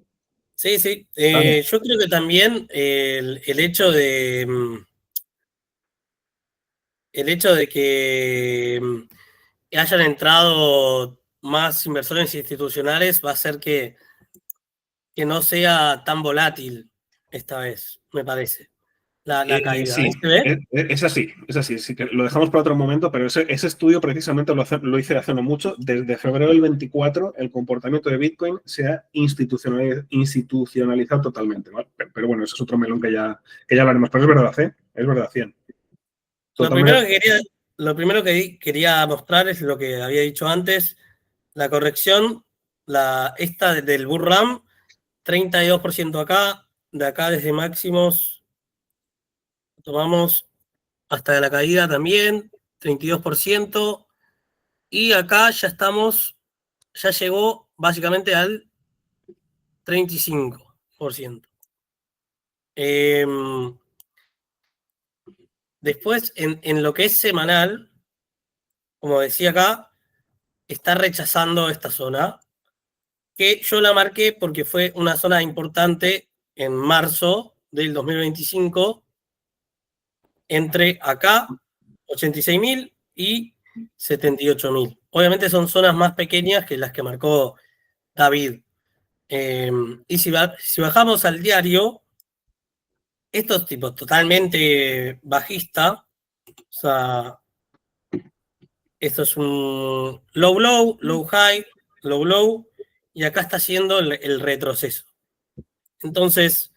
Sí. Yo creo que también el hecho de que hayan entrado más inversores institucionales va a hacer que no sea tan volátil esta vez, me parece, la caída. Sí, ¿Se ve? es así. Sí, que lo dejamos para otro momento, pero ese estudio precisamente lo hice hace no mucho. Desde febrero del 24, el comportamiento de Bitcoin se ha institucionalizado totalmente, ¿vale? Pero bueno, ese es otro melón que ya hablaremos. Pero es verdad, ¿eh? Es verdad, 100. Lo primero que quería mostrar es lo que había dicho antes, la corrección, esta del bull run, 32% acá, de acá desde máximos, tomamos hasta la caída también, 32%, y acá ya llegó básicamente al 35%. Después, en lo que es semanal, como decía acá, está rechazando esta zona, que yo la marqué porque fue una zona importante en marzo del 2025, entre acá, 86.000 y 78.000. Obviamente son zonas más pequeñas que las que marcó David. Y si bajamos al diario, esto es tipo totalmente bajista. O sea, esto es un low, low, low, high, low, low. y acá está haciendo el retroceso. Entonces,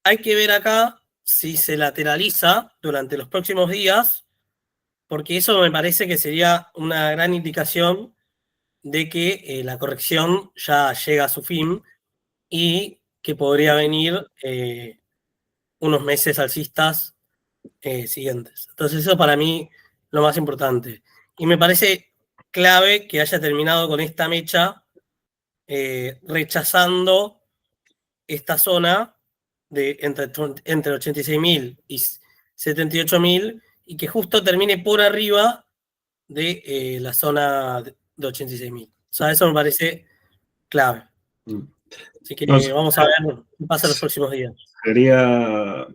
hay que ver acá si se lateraliza durante los próximos días, porque eso me parece que sería una gran indicación de que la corrección ya llega a su fin y que podría venir unos meses alcistas siguientes. Entonces eso para mí lo más importante. Y me parece clave que haya terminado con esta mecha rechazando esta zona de entre 86.000 y 78.000 y que justo termine por arriba de la zona de 86.000. O sea, eso me parece clave. Así que vamos a ver qué pasa en los próximos días.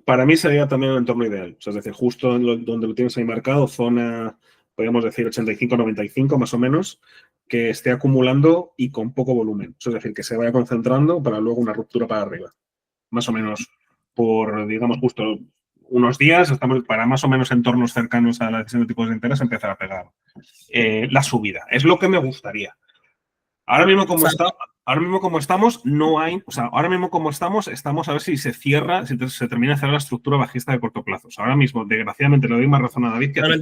Para mí sería también un entorno ideal. O sea, es decir, justo donde lo tienes ahí marcado, zona, podríamos decir 85-95 más o menos, que esté acumulando y con poco volumen. O sea, es decir, que se vaya concentrando para luego una ruptura para arriba. Más o menos por, digamos, justo unos días, estamos para más o menos entornos cercanos a la decisión de tipos de interés empezar a pegar la subida. Es lo que me gustaría. Ahora mismo como estamos, no hay, o sea, ahora mismo como estamos a ver si se cierra, si se termina de cerrar la estructura bajista de corto plazo. O sea, ahora mismo, desgraciadamente, le doy más razón a David que a ti.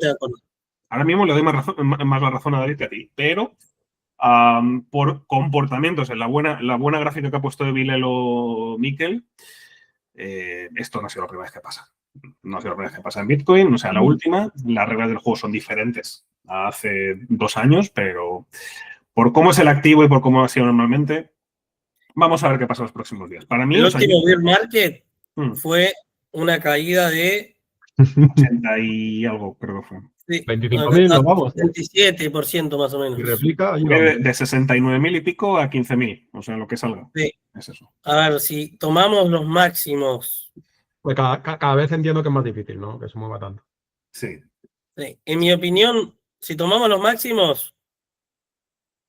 Ahora mismo le doy más la razón a David que a ti, pero por comportamientos en la buena gráfica que ha puesto de Vilelo Miquel, esto no ha sido la primera vez que pasa. No ha sido la primera vez que pasa en Bitcoin, o sea, la última. Las reglas del juego son diferentes a hace 2 años, pero por cómo es el activo y por cómo ha sido normalmente, vamos a ver qué pasa los próximos días. Para mí, el último bear market fue una caída de 80 y algo, creo que fue. Sí, 25.000, nos vamos. 27% más o menos. Y replica. De 69.000 y pico a 15.000, o sea, lo que salga. Sí. Es eso. A ver, si tomamos los máximos. Pues cada vez entiendo que es más difícil, ¿no? Que se mueva tanto. Sí. En mi opinión, si tomamos los máximos,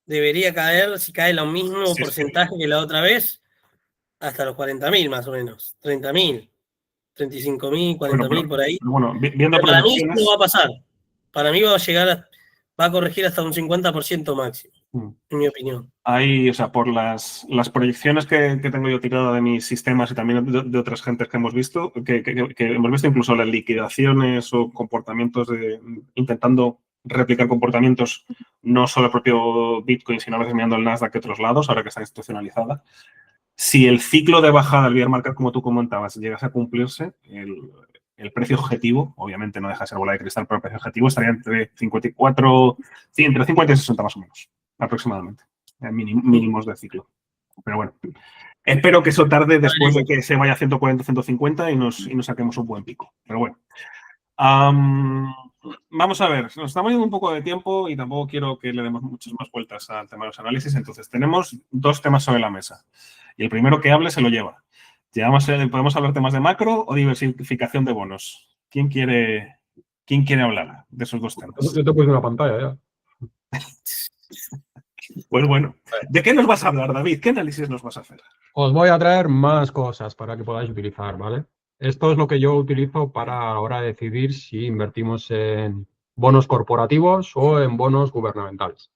debería caer, si cae lo mismo porcentaje que la otra vez, hasta los 40.000 más o menos. 30.000, 35.000, 40.000 por ahí. Bueno, viendo para mí esto va a pasar. Para mí va a corregir hasta un 50% máximo, en mi opinión. Hay, o sea, por las proyecciones que tengo yo tirada de mis sistemas y también de otras gentes que hemos visto, que hemos visto incluso las liquidaciones o comportamientos intentando replicar comportamientos no solo el propio Bitcoin, sino a veces mirando el Nasdaq que otros lados, ahora que está institucionalizada. Si el ciclo de bajada del bear market, como tú comentabas, llegase a cumplirse, el precio objetivo, obviamente no deja de ser bola de cristal, pero el precio objetivo estaría entre 54, sí, entre 50 y 60 más o menos, aproximadamente, mínimos de ciclo. Pero bueno, espero que eso tarde después de que se vaya a 140, 150 y nos saquemos un buen pico. Pero bueno. Vamos a ver, nos estamos yendo un poco de tiempo y tampoco quiero que le demos muchas más vueltas al tema de los análisis. Entonces, tenemos 2 temas sobre la mesa. Y el primero que hable se lo lleva. ¿Podemos hablar temas de macro o diversificación de bonos? ¿Quién quiere hablar de esos 2 temas? Yo te puse una pantalla ya. Pues bueno, ¿de qué nos vas a hablar, David? ¿Qué análisis nos vas a hacer? Os voy a traer más cosas para que podáis utilizar, ¿vale? Esto es lo que yo utilizo para ahora decidir si invertimos en bonos corporativos o en bonos gubernamentales.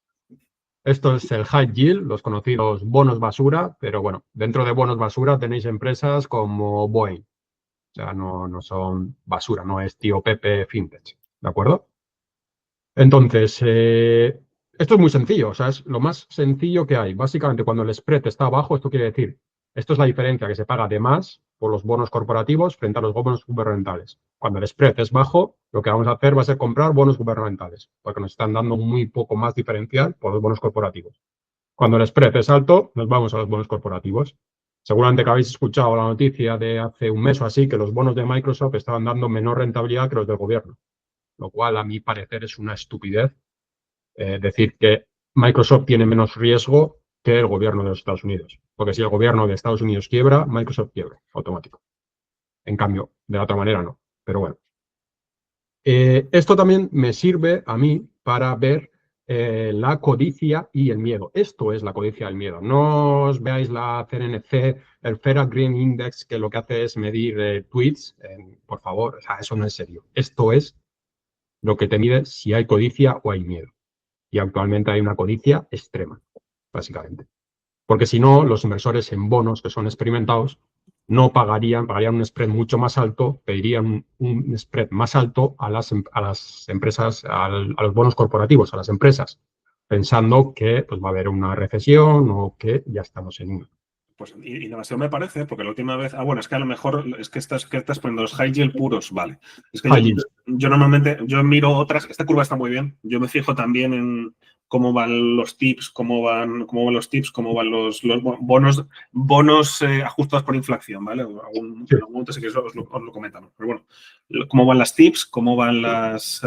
Esto es el high yield, los conocidos bonos basura, pero bueno, dentro de bonos basura tenéis empresas como Boeing. O sea, no son basura, no es tío Pepe Fintech, ¿de acuerdo? Entonces, esto es muy sencillo, o sea, es lo más sencillo que hay. Básicamente, cuando el spread está bajo, esto quiere decir, esto es la diferencia que se paga de más por los bonos corporativos frente a los bonos gubernamentales. Cuando el spread es bajo, lo que vamos a hacer va a ser comprar bonos gubernamentales, porque nos están dando muy poco más diferencial por los bonos corporativos. Cuando el spread es alto, nos vamos a los bonos corporativos. Seguramente que habéis escuchado la noticia de hace un mes o así que los bonos de Microsoft estaban dando menor rentabilidad que los del gobierno, lo cual a mi parecer es una estupidez. Decir que Microsoft tiene menos riesgo que el gobierno de los Estados Unidos. Porque si el gobierno de Estados Unidos quiebra, Microsoft quiebra, automático. En cambio, de la otra manera no. Pero bueno. Esto también me sirve a mí para ver la codicia y el miedo. Esto es la codicia y el miedo. No os veáis la CNNC, el Fera Green Index, que lo que hace es medir tweets. Por favor, o sea, eso no es serio. Esto es lo que te mide si hay codicia o hay miedo. Y actualmente hay una codicia extrema. básicamente. Porque si no, los inversores en bonos que son experimentados no pagarían un spread mucho más alto, pedirían un spread más alto a las empresas, a los bonos corporativos, a las empresas, pensando que pues, va a haber una recesión o que ya estamos en una. Pues y demasiado me parece, porque la última vez... bueno, es que a lo mejor es que estás poniendo los high yield puros, vale. Es que yo normalmente miro otras... Esta curva está muy bien. Yo me fijo también en cómo van los tips, cómo van los bonos ajustados por inflación, ¿vale? En algún momento sí que os lo comentamos. Pero bueno, cómo van las tips, cómo van las...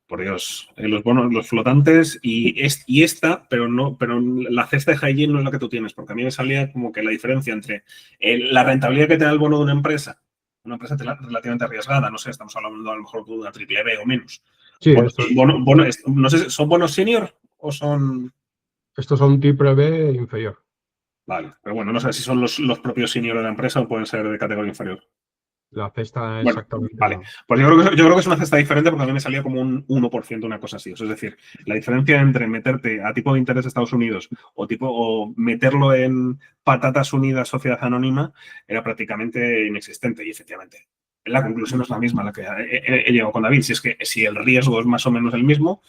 por Dios, los bonos, los flotantes y esta, pero la cesta de high yield no es la que tú tienes, porque a mí me salía como que la diferencia entre la rentabilidad que te da el bono de una empresa relativamente arriesgada, no sé, estamos hablando a lo mejor de una triple B o menos. Sí, no sé, ¿son bonos senior o son...? Estos son triple B inferior. Vale, pero bueno, no sé si son los propios senior de la empresa o pueden ser de categoría inferior. La cesta exactamente. Vale, pues yo creo que es una cesta diferente porque a mí me salía como un 1%, una cosa así. Es decir, la diferencia entre meterte a tipo de interés de Estados Unidos o meterlo en patatas unidas sociedad anónima era prácticamente inexistente y efectivamente. La conclusión es la misma a la que he llegado con David. Si es que si el riesgo es más o menos el mismo,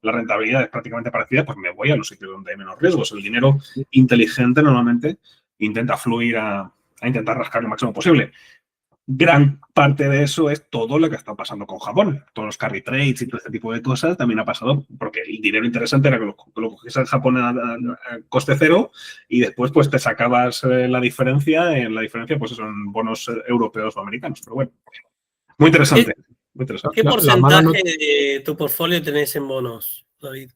la rentabilidad es prácticamente parecida, pues me voy a los sitios donde hay menos riesgos. El dinero inteligente normalmente intenta fluir a intentar rascar lo máximo posible. Gran parte de eso es todo lo que está pasando con Japón. Todos los carry trades y todo este tipo de cosas también ha pasado porque el dinero interesante era que lo cogiese en Japón a coste cero y después pues te sacabas la diferencia. En la diferencia pues son bonos europeos o americanos. Pero bueno, muy interesante. ¿Qué porcentaje de tu portfolio tenés en bonos, David?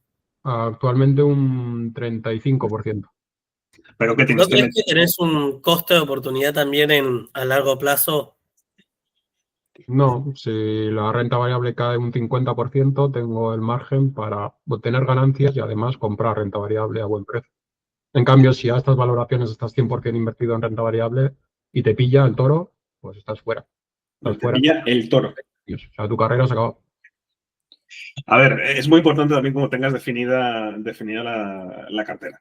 Actualmente un 35%. ¿Pero qué tienes? ¿No crees que tenés un coste de oportunidad también a largo plazo? No, si la renta variable cae un 50%, tengo el margen para obtener ganancias y además comprar renta variable a buen precio. En cambio, si a estas valoraciones estás 100% invertido en renta variable y te pilla el toro, pues estás fuera. Te pilla el toro. O sea, tu carrera se acabó. A ver, es muy importante también cómo tengas definida la cartera.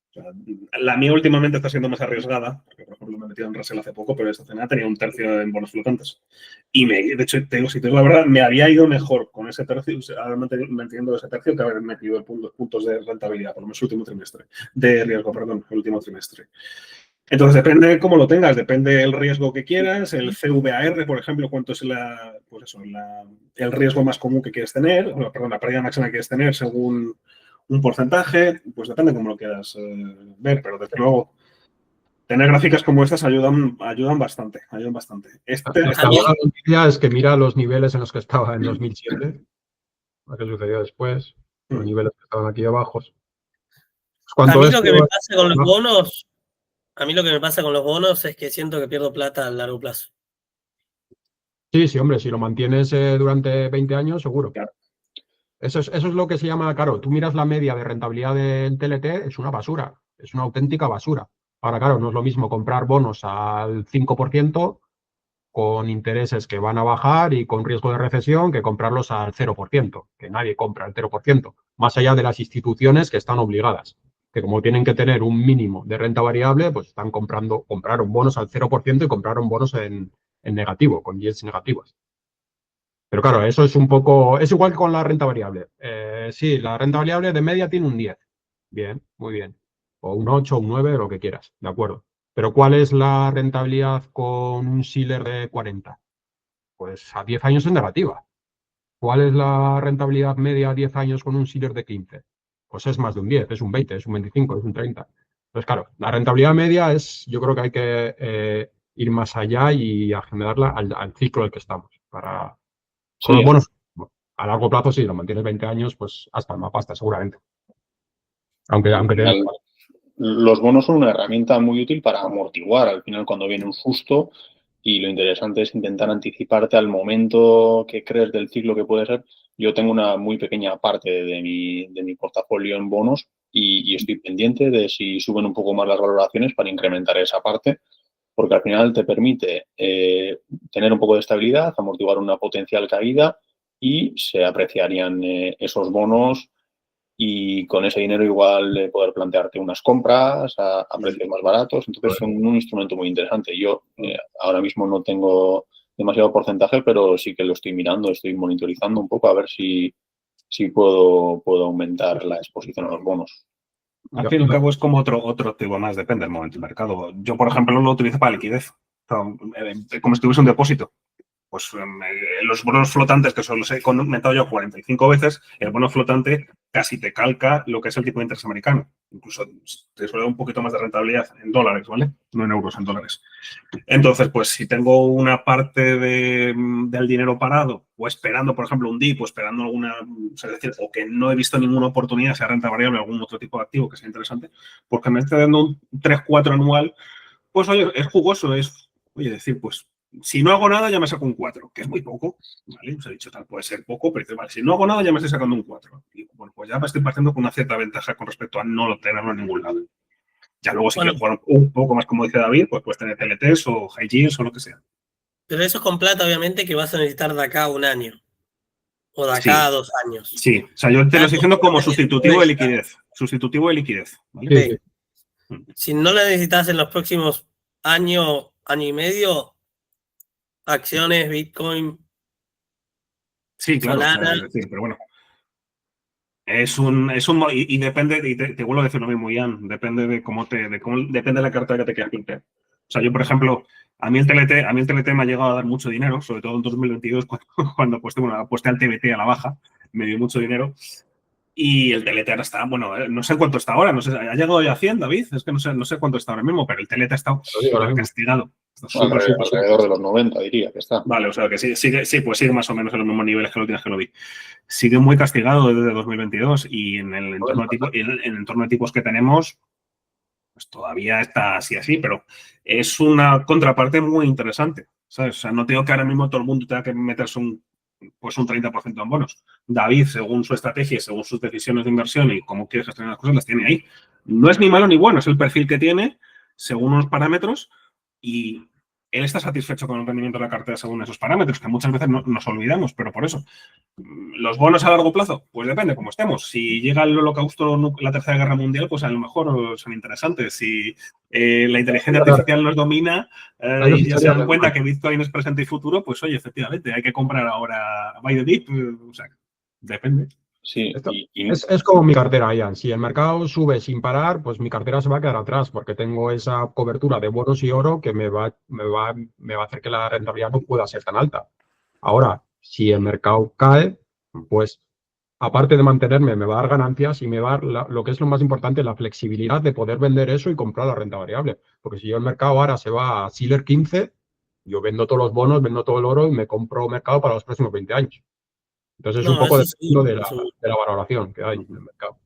O sea, la mía últimamente está siendo más arriesgada, porque por ejemplo me he metido en Russell hace poco, pero esta cena tenía un tercio en bonos flotantes. Y de hecho, si te digo la verdad, me había ido mejor con ese tercio, manteniendo ese tercio, que haber metido puntos de rentabilidad, por lo menos el último trimestre, de riesgo, perdón, el último trimestre. Entonces, depende de cómo lo tengas, depende del riesgo que quieras, el CVAR, por ejemplo, cuánto es el riesgo más común que quieres tener, la pérdida máxima que quieres tener según un porcentaje, pues depende cómo lo quieras ver, pero desde luego tener gráficas como estas ayudan bastante, La buena noticia es que mira los niveles en los que estaba en 2007, lo que sucedió después, los niveles que estaban aquí abajo. A mí lo que me pasa con los bonos, es que siento que pierdo plata a largo plazo. Sí, hombre, si lo mantienes durante 20 años, seguro. Claro. Eso es lo que se llama, claro, tú miras la media de rentabilidad del TLT, es una basura, es una auténtica basura. Ahora, claro, no es lo mismo comprar bonos al 5% con intereses que van a bajar y con riesgo de recesión que comprarlos al 0%, que nadie compra al 0%, más allá de las instituciones que están obligadas, que como tienen que tener un mínimo de renta variable, pues compraron bonos al 0% y compraron bonos en negativo, con yields negativos. Pero claro, eso es es igual con la renta variable. Sí, la renta variable de media tiene un 10. Bien, muy bien. O un 8, un 9, lo que quieras, de acuerdo. Pero ¿cuál es la rentabilidad con un Shiller de 40? Pues a 10 años es negativa. ¿Cuál es la rentabilidad media a 10 años con un Shiller de 15? Pues es más de un 10, es un 20, es un 25, es un 30. Entonces, claro, la rentabilidad media yo creo que hay que ir más allá y a generarla al ciclo en el que estamos. Con los bonos, a largo plazo, sí, lo mantienes 20 años, pues hasta más pasta, seguramente. Los bonos son una herramienta muy útil para amortiguar al final cuando viene un susto y lo interesante es intentar anticiparte al momento que crees del ciclo que puede ser. Yo tengo una muy pequeña parte de mi portafolio en bonos y estoy pendiente de si suben un poco más las valoraciones para incrementar esa parte, porque al final te permite tener un poco de estabilidad, amortiguar una potencial caída y se apreciarían esos bonos y con ese dinero igual poder plantearte unas compras a precios más baratos. Entonces son un instrumento muy interesante. Yo ahora mismo no tengo demasiado porcentaje, pero sí que lo estoy mirando, estoy monitorizando un poco a ver si puedo aumentar la exposición a los bonos. Al fin y al cabo es como otro tipo más, depende del momento del mercado. Yo, por ejemplo, lo utilizo para liquidez, como si tuviese un depósito. Pues los bonos flotantes, que solo he comentado yo 45 veces, el bono flotante casi te calca lo que es el tipo de interés americano. Incluso te suele dar un poquito más de rentabilidad en dólares, ¿vale? No en euros, en dólares. Entonces, pues si tengo una parte del dinero parado o esperando, por ejemplo, un DIP o esperando alguna, es decir, o que no he visto ninguna oportunidad, sea renta variable o algún otro tipo de activo que sea interesante, porque me esté dando un 3-4 anual, pues oye, es jugoso, oye, decir, pues si no hago nada ya me saco un 4, que es muy poco, ¿vale? Os he dicho tal, puede ser poco, pero vale, si no hago nada ya me estoy sacando un 4. Y bueno, pues ya me estoy partiendo con una cierta ventaja con respecto a no tenerlo en ningún lado. Ya luego si quieres jugar un poco más, como dice David, pues puedes tener TLTs o high yields o lo que sea. Pero eso es con plata, obviamente, que vas a necesitar de acá a un año. O de acá a 2 años. Sí, o sea, yo te lo estoy diciendo como sustitutivo de liquidez. Sustitutivo de liquidez. ¿Vale? Sí. Si no la necesitas en los próximos año y medio, acciones, Bitcoin, sí, claro, Solana. O sea, es decir, pero bueno. Y depende, y te vuelvo a decir lo mismo, Ian, depende de depende de la cartera que te quieras plantear. O sea, yo, por ejemplo, a mí el TLT me ha llegado a dar mucho dinero, sobre todo en 2022, cuando aposté al TBT a la baja, me dio mucho dinero. Y el TLT ahora está, bueno, no sé cuánto está ahora, no sé, ¿ha llegado ya a 100, David? Es que no sé cuánto está ahora mismo, pero el TLT ha estado súper castigado. Está alrededor de los 90, diría que está. Vale, o sea que pues sigue más o menos en los mismos niveles que los días que lo vi. Sigue muy castigado desde 2022 y en el entorno de tipos que tenemos, pues todavía está así, pero es una contraparte muy interesante, ¿sabes? O sea, no tengo que ahora mismo todo el mundo tenga que meterse un 30% en bonos. David, según su estrategia, según sus decisiones de inversión y cómo quiere gestionar las cosas, las tiene ahí. No es ni malo ni bueno, es el perfil que tiene según unos parámetros y él está satisfecho con el rendimiento de la cartera según esos parámetros, que muchas veces nos olvidamos, pero por eso. ¿Los bonos a largo plazo? Pues depende cómo estemos. Si llega el holocausto, la Tercera Guerra Mundial, pues a lo mejor son interesantes. Si la inteligencia artificial nos domina y ya se dan cuenta que Bitcoin es presente y futuro, pues oye, efectivamente, hay que comprar ahora buy the dip. O sea, depende. Sí, es como mi cartera, Ian. Si el mercado sube sin parar, pues mi cartera se va a quedar atrás porque tengo esa cobertura de bonos y oro que me va a hacer que la rentabilidad no pueda ser tan alta. Ahora, si el mercado cae, pues aparte de mantenerme, me va a dar ganancias y me va a dar lo que es lo más importante, la flexibilidad de poder vender eso y comprar la renta variable. Porque si yo el mercado ahora se va a Shiller 15, yo vendo todos los bonos, vendo todo el oro y me compro mercado para los próximos 20 años. Entonces es un poco dependiendo de la valoración que hay en el mercado.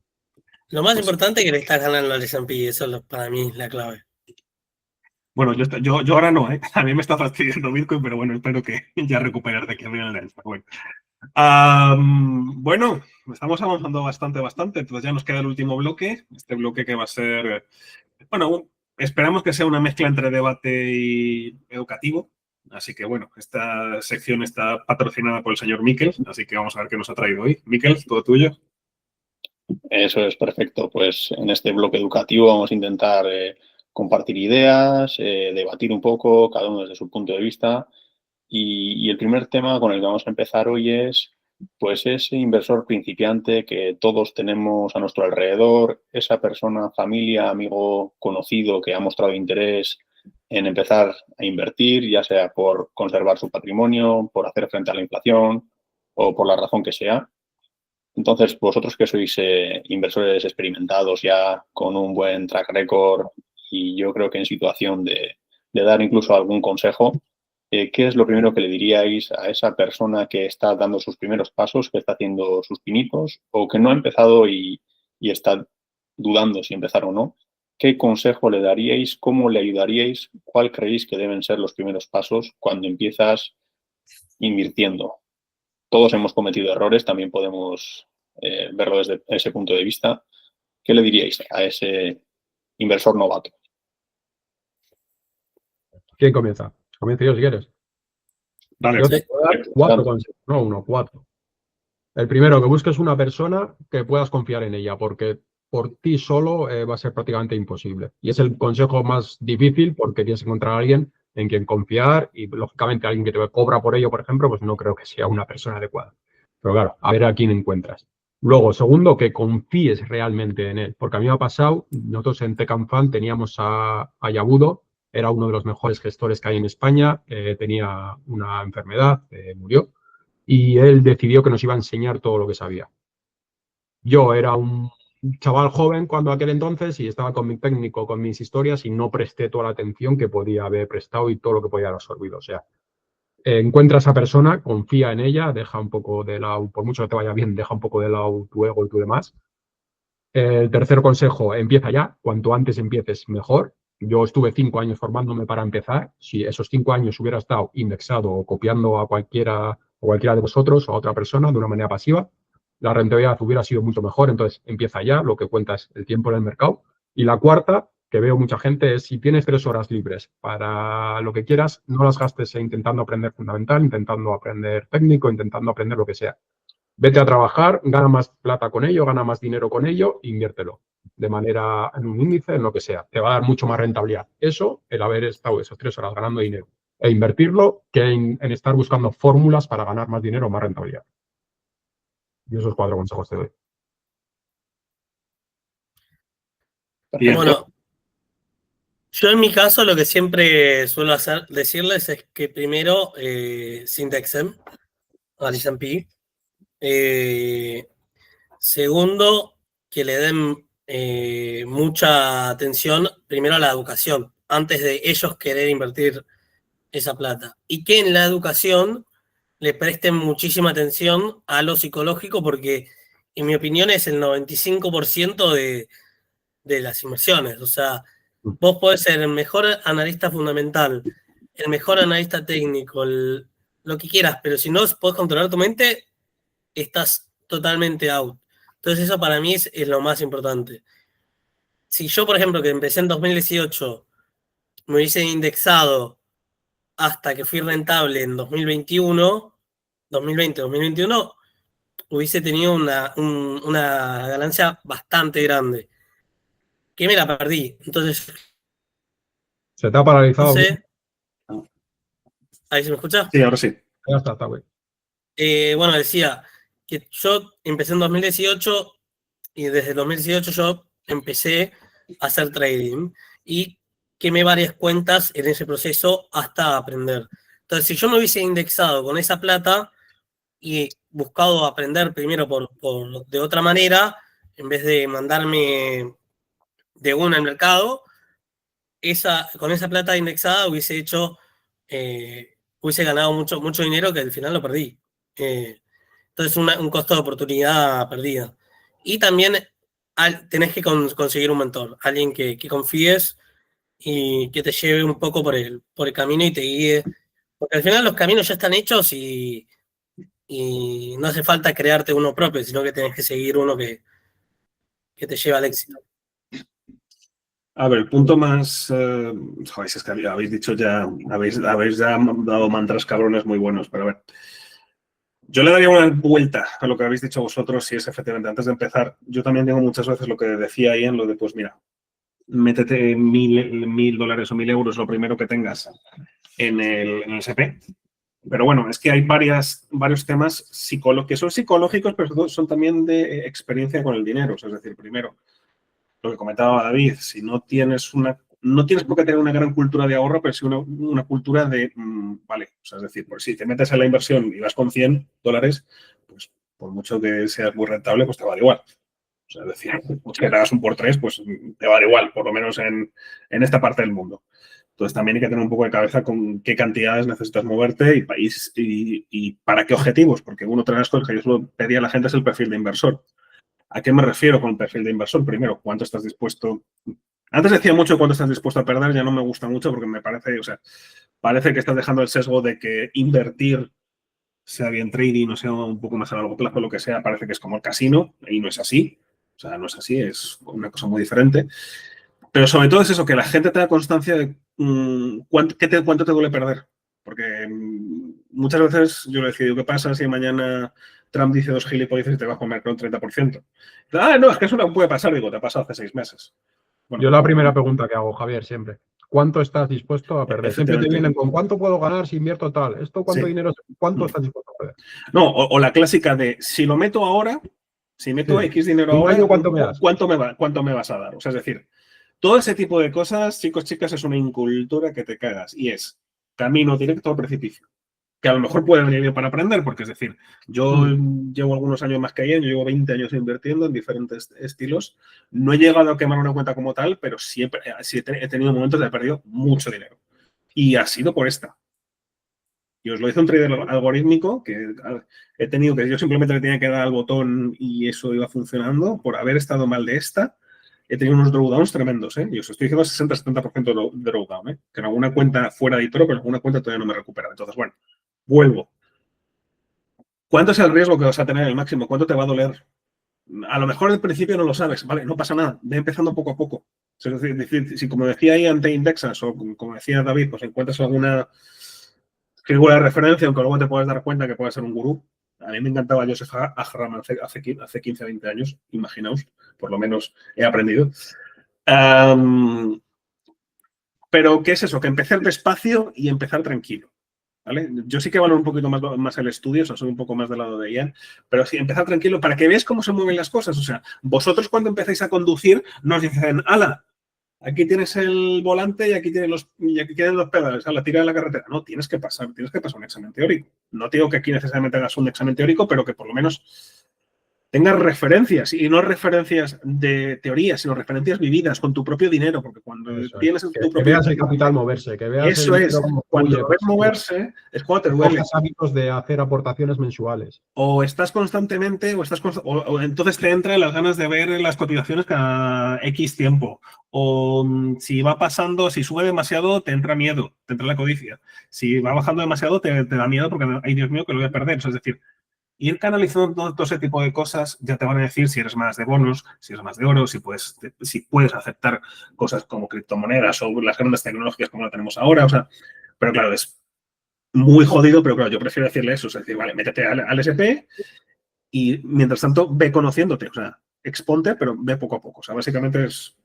Lo más importante es que le estás ganando al S&P, eso para mí es la clave. Bueno, yo ahora no, ¿eh? A mí me está fastidiando Bitcoin, pero bueno, espero que ya recuperar de aquí a final de año. Bueno, estamos avanzando bastante, entonces ya nos queda el último bloque, este bloque que va a ser, bueno, esperamos que sea una mezcla entre debate y educativo, así que bueno, esta sección está patrocinada por el señor Miquel, así que vamos a ver qué nos ha traído hoy. Miquel, todo tuyo. Eso es perfecto, pues en este bloque educativo vamos a intentar compartir ideas, debatir un poco, cada uno desde su punto de vista. Y el primer tema con el que vamos a empezar hoy es, pues, ese inversor principiante que todos tenemos a nuestro alrededor, esa persona, familia, amigo, conocido que ha mostrado interés en empezar a invertir, ya sea por conservar su patrimonio, por hacer frente a la inflación o por la razón que sea. Entonces, vosotros que sois inversores experimentados ya con un buen track record y yo creo que en situación de dar incluso algún consejo, ¿qué es lo primero que le diríais a esa persona que está dando sus primeros pasos, que está haciendo sus pinitos o que no ha empezado y está dudando si empezar o no? ¿Qué consejo le daríais? ¿Cómo le ayudaríais? ¿Cuál creéis que deben ser los primeros pasos cuando empiezas invirtiendo? Todos hemos cometido errores, también podemos verlo desde ese punto de vista. ¿Qué le diríais a ese inversor novato? ¿Quién comienza? Comienzo yo si quieres. Dale. Yo te puedo dar 4 consejos, no 1, 4. El primero, que busques una persona que puedas confiar en ella, porque por ti solo va a ser prácticamente imposible. Y es el consejo más difícil porque tienes que encontrar a alguien en quien confiar y, lógicamente, alguien que te cobra por ello, por ejemplo, pues no creo que sea una persona adecuada. Pero claro, a ver a quién encuentras. Luego, segundo, que confíes realmente en él, porque a mí me ha pasado, nosotros en Tecanfan teníamos a Yabudo, era uno de los mejores gestores que hay en España, tenía una enfermedad, murió, y él decidió que nos iba a enseñar todo lo que sabía. Yo era un chaval joven cuando aquel entonces y estaba con mi técnico, con mis historias y no presté toda la atención que podía haber prestado y todo lo que podía haber absorbido. O sea, encuentra a esa persona, confía en ella, deja un poco de lado, por mucho que te vaya bien, deja un poco de lado tu ego y tu demás. El tercer consejo, empieza ya. Cuanto antes empieces, mejor. Yo estuve 5 años formándome para empezar. Si esos 5 años hubiera estado indexado o copiando a cualquiera de vosotros o a otra persona de una manera pasiva, la rentabilidad hubiera sido mucho mejor. Entonces, empieza ya. Lo que cuenta es el tiempo en el mercado. Y la cuarta, que veo mucha gente, es si tienes 3 horas libres para lo que quieras, no las gastes intentando aprender fundamental, intentando aprender técnico, intentando aprender lo que sea. Vete a trabajar, gana más plata con ello, gana más dinero con ello, inviértelo de manera en un índice, en lo que sea. Te va a dar mucho más rentabilidad. Eso, el haber estado esas 3 horas ganando dinero e invertirlo, que en estar buscando fórmulas para ganar más dinero o más rentabilidad. Y esos 4 consejos te doy. Bien. Bueno, yo en mi caso lo que siempre suelo decirles es que primero se indexen al S&P. Segundo, que le den mucha atención primero a la educación, antes de ellos querer invertir esa plata. Y que en la educación le presten muchísima atención a lo psicológico, porque en mi opinión es el 95% de las inversiones. O sea, vos podés ser el mejor analista fundamental, el mejor analista técnico, lo que quieras, pero si no podés controlar tu mente, estás totalmente out. Entonces eso para mí es lo más importante. Si yo, por ejemplo, que empecé en 2018, me hubiese indexado hasta que fui rentable en 2021, 2020, 2021, hubiese tenido una ganancia bastante grande, que me la perdí. Entonces, ¿Se te ha paralizado? no sé. ¿Ahí se me escucha? Sí, ahora sí. Ya está güey. Bueno, decía que yo empecé en 2018 y desde 2018 yo empecé a hacer trading y quemé varias cuentas en ese proceso hasta aprender. Entonces, si yo me hubiese indexado con esa plata y buscado aprender primero de otra manera, en vez de mandarme de una al mercado, con esa plata indexada hubiese ganado mucho dinero que al final lo perdí. Entonces, un costo de oportunidad perdida. Y también tenés que conseguir un mentor, alguien que confíes y que te lleve un poco por el camino y te guíe. Porque al final los caminos ya están hechos y no hace falta crearte uno propio, sino que tenés que seguir uno que te lleva al éxito. A ver, el punto más... joder, es que habéis dicho ya... Habéis ya dado mantras cabrones muy buenos, pero a ver. Yo le daría una vuelta a lo que habéis dicho vosotros, si es efectivamente, antes de empezar, yo también digo muchas veces lo que decía Ian, lo de, pues mira, métete $1.000 o 1.000 euros, lo primero que tengas en el SP. Pero bueno, es que hay varios temas que son psicológicos, pero son también de experiencia con el dinero. O sea, es decir, primero, lo que comentaba David, si no tienes por qué tener una gran cultura de ahorro, pero sí una cultura de, vale, o sea, es decir, pues si te metes en la inversión y vas con $100, pues por mucho que seas muy rentable, pues te va a dar igual. O sea, es decir, pues que te hagas un por 3, pues te va a dar igual, por lo menos en esta parte del mundo. Entonces también hay que tener un poco de cabeza con qué cantidades necesitas moverte y para qué objetivos, porque una de las cosas que yo suelo pedir a la gente es el perfil de inversor. ¿A qué me refiero con el perfil de inversor? Primero, ¿cuánto estás dispuesto? Antes decía mucho cuánto estás dispuesto a perder, ya no me gusta mucho porque me parece, o sea, parece que estás dejando el sesgo de que invertir, sea bien trading o sea un poco más a largo plazo, lo que sea, parece que es como el casino y no es así. O sea, no es así, es una cosa muy diferente. Pero sobre todo es eso, que la gente tenga constancia de cuánto te duele perder. Porque muchas veces yo le decido, ¿qué pasa si mañana Trump dice 2 gilipolleces y te va a comer con un 30%. No, es que eso no puede pasar. Digo, te ha pasado hace 6 meses. Bueno, Yo la primera pregunta que hago, Javier, siempre. ¿Cuánto estás dispuesto a perder? Siempre te vienen con ¿cuánto puedo ganar si invierto tal? ¿Esto cuánto dinero? ¿Cuánto estás dispuesto a perder? No, o la clásica de si lo meto ahora, si meto X dinero ahora, ¿cuánto me das? ¿Cuánto me vas a dar? O sea, es decir, todo ese tipo de cosas, chicos, chicas, es una incultura que te cagas. Y es camino directo al precipicio. Que a lo mejor puede venir bien para aprender, porque es decir, yo llevo algunos años más que ella, yo llevo 20 años invirtiendo en diferentes estilos. No he llegado a quemar una cuenta como tal, pero sí he tenido momentos de haber perdido mucho dinero. Y ha sido por esta. Y os lo hice un trader algorítmico que he tenido que yo simplemente le tenía que dar al botón y eso iba funcionando. Por haber estado mal de esta, he tenido unos drawdowns tremendos, ¿eh? Y os estoy diciendo 60-70% de drawdown, ¿eh? Que en alguna cuenta fuera de eToro, pero en alguna cuenta todavía no me recupera. Entonces, bueno, vuelvo. ¿Cuánto es el riesgo que vas a tener el máximo? ¿Cuánto te va a doler? A lo mejor al principio no lo sabes, ¿vale? No pasa nada. Ve empezando poco a poco. Es decir, si como decía ahí ante Indexas o como decía David, pues encuentras alguna figura de referencia, aunque luego te puedes dar cuenta que puede ser un gurú. A mí me encantaba Joseph Ahram hace 15, 20 años, imaginaos, por lo menos he aprendido. Pero, ¿qué es eso? Que empezar despacio y empezar tranquilo. ¿Vale? Yo sí que valoro un poquito más el estudio, o sea, soy un poco más del lado de Ian, pero sí, empezar tranquilo para que veáis cómo se mueven las cosas. O sea, vosotros cuando empezáis a conducir nos dicen, ala, aquí tienes el volante y aquí tienes los pedales, a la tira de la carretera. No, tienes que pasar un examen teórico. No te digo que aquí necesariamente hagas un examen teórico, pero que por lo menos tengas referencias, y no referencias de teoría, sino referencias vividas con tu propio dinero, porque cuando tienes tu propio... Que veas el capital moverse, que veas eso es, cuando lo ves moverse es cuando te duele. Cojas hábitos de hacer aportaciones mensuales. O estás constantemente, o entonces te entran las ganas de ver las cotizaciones cada X tiempo. O si va pasando, si sube demasiado, te entra miedo, te entra la codicia. Si va bajando demasiado, te da miedo porque, ay Dios mío, que lo voy a perder. O sea, es decir, ir canalizando todo ese tipo de cosas ya te van a decir si eres más de bonos, si eres más de oro, si puedes aceptar cosas como criptomonedas o las grandes tecnologías como la tenemos ahora. O sea, pero claro, es muy jodido, pero claro, yo prefiero decirle eso. Es decir, vale, métete al SP y mientras tanto ve conociéndote. O sea, exponte, pero ve poco a poco. O sea, básicamente es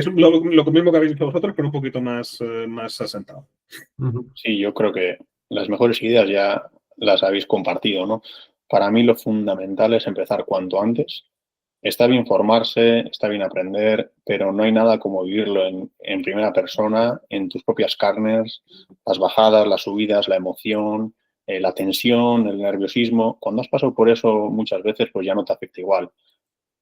lo mismo que habéis dicho vosotros, pero un poquito más asentado. Sí, yo creo que las mejores ideas ya las habéis compartido, ¿no? Para mí lo fundamental es empezar cuanto antes. Está bien formarse, está bien aprender, pero no hay nada como vivirlo en primera persona, en tus propias carnes, las bajadas, las subidas, la emoción, la tensión, el nerviosismo. Cuando has pasado por eso muchas veces, pues ya no te afecta igual.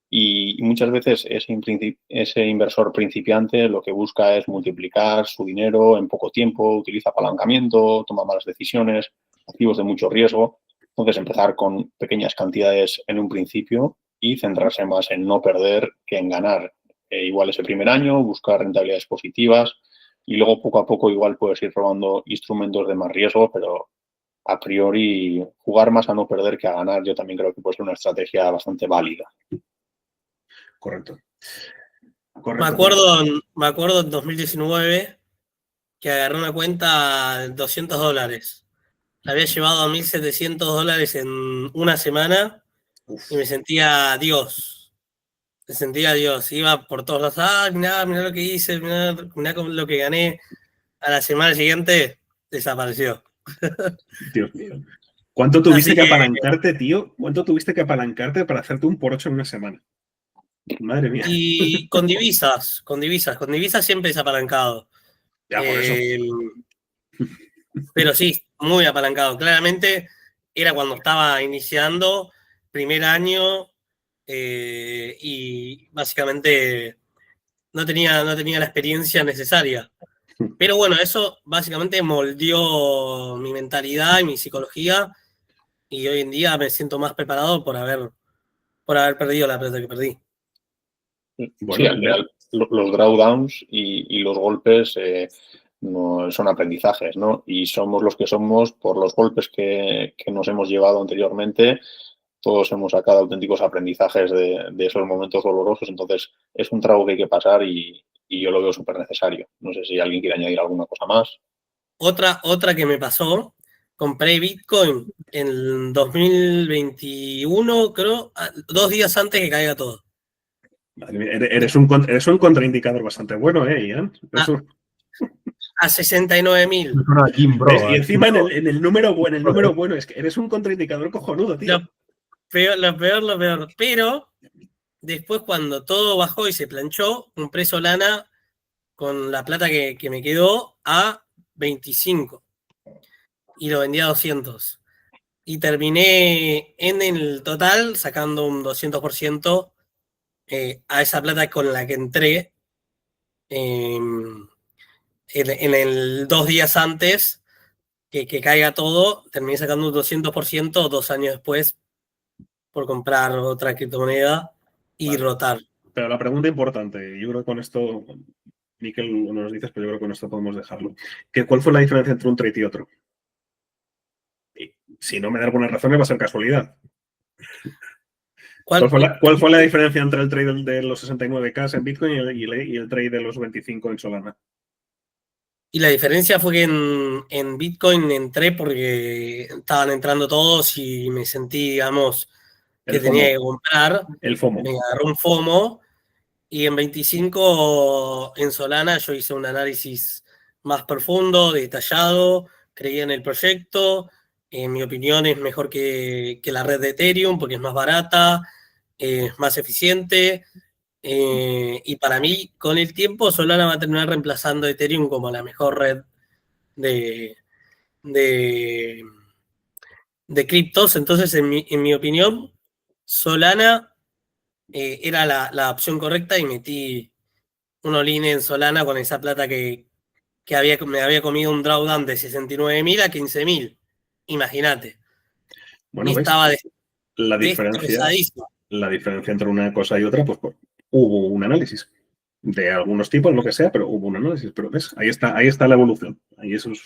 Y muchas veces ese inversor principiante lo que busca es multiplicar su dinero en poco tiempo, utiliza apalancamiento, toma malas decisiones, activos de mucho riesgo. Entonces, empezar con pequeñas cantidades en un principio y centrarse más en no perder que en ganar. Igual ese primer año, buscar rentabilidades positivas y luego poco a poco igual puedes ir probando instrumentos de más riesgo, pero a priori jugar más a no perder que a ganar yo también creo que puede ser una estrategia bastante válida. Correcto. Me acuerdo en 2019 que agarré una cuenta de $200. La había llevado a $1.700 en una semana. Uf. Y me sentía Dios. Iba por todos lados. Mirá lo que hice, mirá lo que gané. A la semana siguiente desapareció. Dios mío. ¿Cuánto tuviste que apalancarte, tío? ¿Cuánto tuviste que apalancarte para hacerte un por 8 en una semana? Madre mía. Y con divisas siempre es apalancado. Ya, por eso. Pero sí, muy apalancado. Claramente era cuando estaba iniciando, primer año, y básicamente no tenía la experiencia necesaria. Pero bueno, eso básicamente moldeó mi mentalidad y mi psicología, y hoy en día me siento más preparado por haber perdido la plata que perdí. Bueno, sí, al final los drawdowns y los golpes no, son aprendizajes, ¿no? Y somos los que somos por los golpes que nos hemos llevado anteriormente. Todos hemos sacado auténticos aprendizajes de esos momentos dolorosos. Entonces, es un trago que hay que pasar y yo lo veo súper necesario. No sé si alguien quiere añadir alguna cosa más. Otra que me pasó compré Bitcoin en 2021, creo, 2 días antes que caiga todo. Madre mía, eres un contraindicador bastante bueno, Ian. A 69.000. Es una Jim Bro. Y encima en el número bueno, es que eres un contraindicador cojonudo, tío. Lo peor. Pero después, cuando todo bajó y se planchó, compré Solana con la plata que me quedó a 25 y lo vendí a 200. Y terminé en el total sacando un 200% a esa plata con la que entré en el 2 días antes que caiga todo. Terminé sacando un 200% 2 años después por comprar otra criptomoneda y Vale. rotar. Pero la pregunta importante, yo creo que con esto, Miquel, no nos dices, pero yo creo que con esto podemos dejarlo. ¿Cuál fue la diferencia entre un trade y otro? Y si no me da alguna razón, va a ser casualidad. ¿Cuál fue la diferencia entre el trade de los 69K en Bitcoin y el trade de los 25 en Solana? Y la diferencia fue que en Bitcoin entré porque estaban entrando todos y me sentí, digamos, que tenía que comprar. El FOMO. Me agarró un FOMO. Y en 25 en Solana yo hice un análisis más profundo, detallado, creía en el proyecto. En mi opinión es mejor que la red de Ethereum porque es más barata, es más eficiente. Y para mí, con el tiempo, Solana va a terminar reemplazando Ethereum como la mejor red de criptos. Entonces, en mi opinión, Solana era la opción correcta y metí un all-in en Solana con esa plata que me había comido un drawdown de 69.000 a 15.000. Imagínate. Bueno, Y ¿ves? estaba La diferencia entre una cosa y otra, pues hubo un análisis de algunos tipos, lo que sea, pero hubo un análisis. Pero ves, ahí está la evolución. Ahí eso es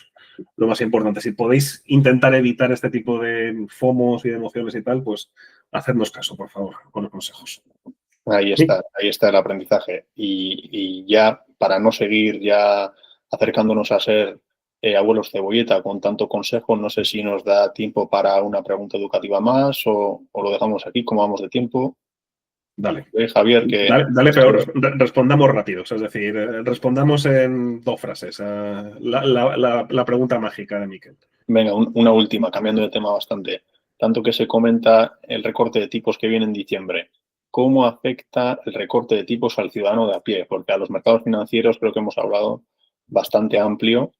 lo más importante. Si podéis intentar evitar este tipo de FOMOs y de emociones y tal, pues hacednos caso, por favor, con los consejos. Ahí está el aprendizaje. Y ya, para no seguir ya acercándonos a ser abuelos cebolleta con tanto consejo, no sé si nos da tiempo para una pregunta educativa más o lo dejamos aquí, como vamos de tiempo. Dale. Javier, que... Dale, pero respondamos rápido. Es decir, respondamos en 2 frases. La pregunta mágica de Miquel. Venga, una última, cambiando de tema bastante. Tanto que se comenta el recorte de tipos que viene en diciembre. ¿Cómo afecta el recorte de tipos al ciudadano de a pie? Porque a los mercados financieros creo que hemos hablado bastante amplio,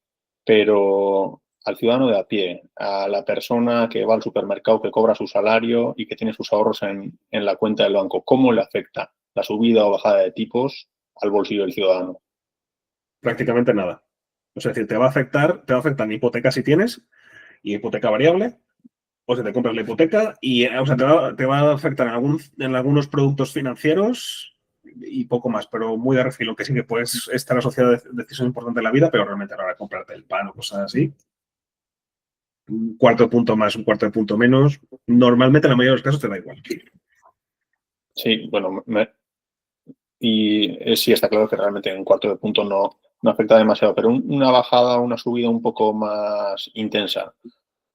pero al ciudadano de a pie, a la persona que va al supermercado, que cobra su salario y que tiene sus ahorros en la cuenta del banco, ¿cómo le afecta la subida o bajada de tipos al bolsillo del ciudadano? Prácticamente nada. Es decir, te va a afectar en hipoteca si tienes, y hipoteca variable, o si te compras la hipoteca, y o sea, te va a afectar en algunos productos financieros y poco más, pero muy de refilo, que sí que puedes estar asociado a decisión importante de la vida, pero realmente a la hora de comprarte el pan o cosas así, un cuarto de punto más, un cuarto de punto menos, normalmente en la mayoría de los casos te da igual. Sí, bueno, y sí está claro que realmente un cuarto de punto no afecta demasiado, pero una bajada, una subida un poco más intensa,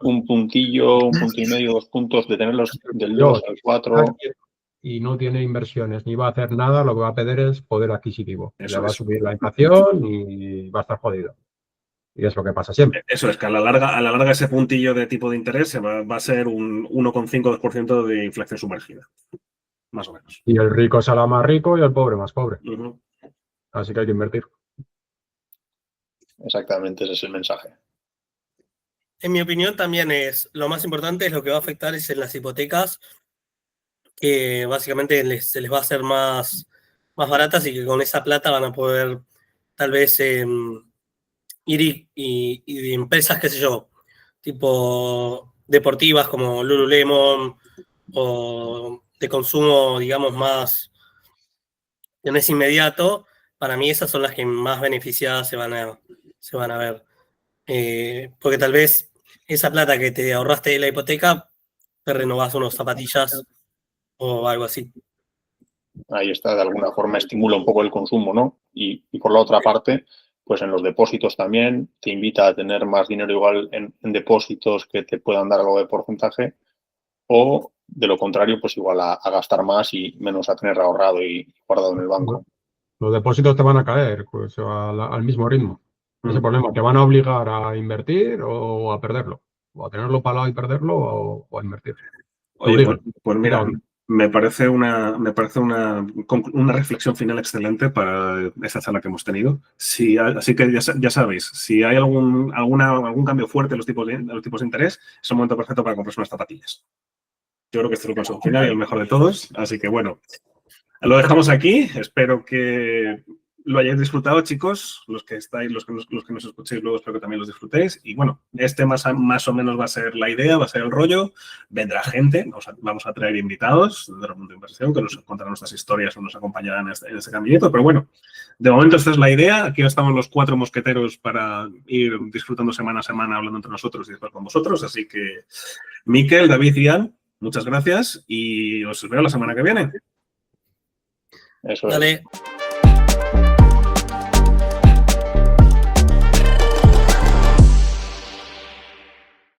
un puntillo, un punto y medio, 2 puntos, de tenerlos del 2 al 4. Y no tiene inversiones ni va a hacer nada, lo que va a perder es poder adquisitivo. Le va a subir la inflación y va a estar jodido. Y es lo que pasa siempre. Eso es, que a la larga ese puntillo de tipo de interés va a ser un 1,5% de inflación sumergida. Más o menos. Y el rico será más rico y el pobre más pobre. Así que hay que invertir. Exactamente, ese es el mensaje. En mi opinión también lo más importante es lo que va a afectar es en las hipotecas, que básicamente se les va a hacer más baratas y que con esa plata van a poder tal vez ir y empresas, qué sé yo, tipo deportivas como Lululemon o de consumo, digamos, más que no es inmediato. Para mí esas son las que más beneficiadas se van a ver. Porque tal vez esa plata que te ahorraste de la hipoteca, te renovás unos zapatillas o algo así. Ahí está, de alguna forma estimula un poco el consumo, ¿no? Y por la otra parte, pues en los depósitos también, te invita a tener más dinero igual en depósitos que te puedan dar algo de porcentaje, o de lo contrario, pues igual a gastar más y menos a tener ahorrado y guardado en el banco. Los depósitos te van a caer pues, al mismo ritmo. Ese problema, te van a obligar a invertir o a perderlo, o a tenerlo parado y perderlo o a invertir. Oye, Obligan. pues mira, me parece una reflexión final excelente para esta charla que hemos tenido. Así que ya sabéis, si hay algún cambio fuerte en los tipos de interés, es el momento perfecto para comprarse unas zapatillas. Yo creo que este es el consejo final y el mejor de todos. Así que bueno, lo dejamos aquí. Espero que lo hayáis disfrutado, chicos. Los que estáis, los que nos escuchéis luego, espero que también los disfrutéis. Y bueno, más o menos va a ser la idea, va a ser el rollo. Vendrá gente, vamos a traer invitados del mundo de inversión que nos contarán nuestras historias o nos acompañarán en este caminito. Pero bueno, de momento esta es la idea. Aquí estamos los 4 mosqueteros para ir disfrutando semana a semana, hablando entre nosotros y después con vosotros. Así que, Miquel, David y Ian, muchas gracias y os veo la semana que viene. Eso es. Dale.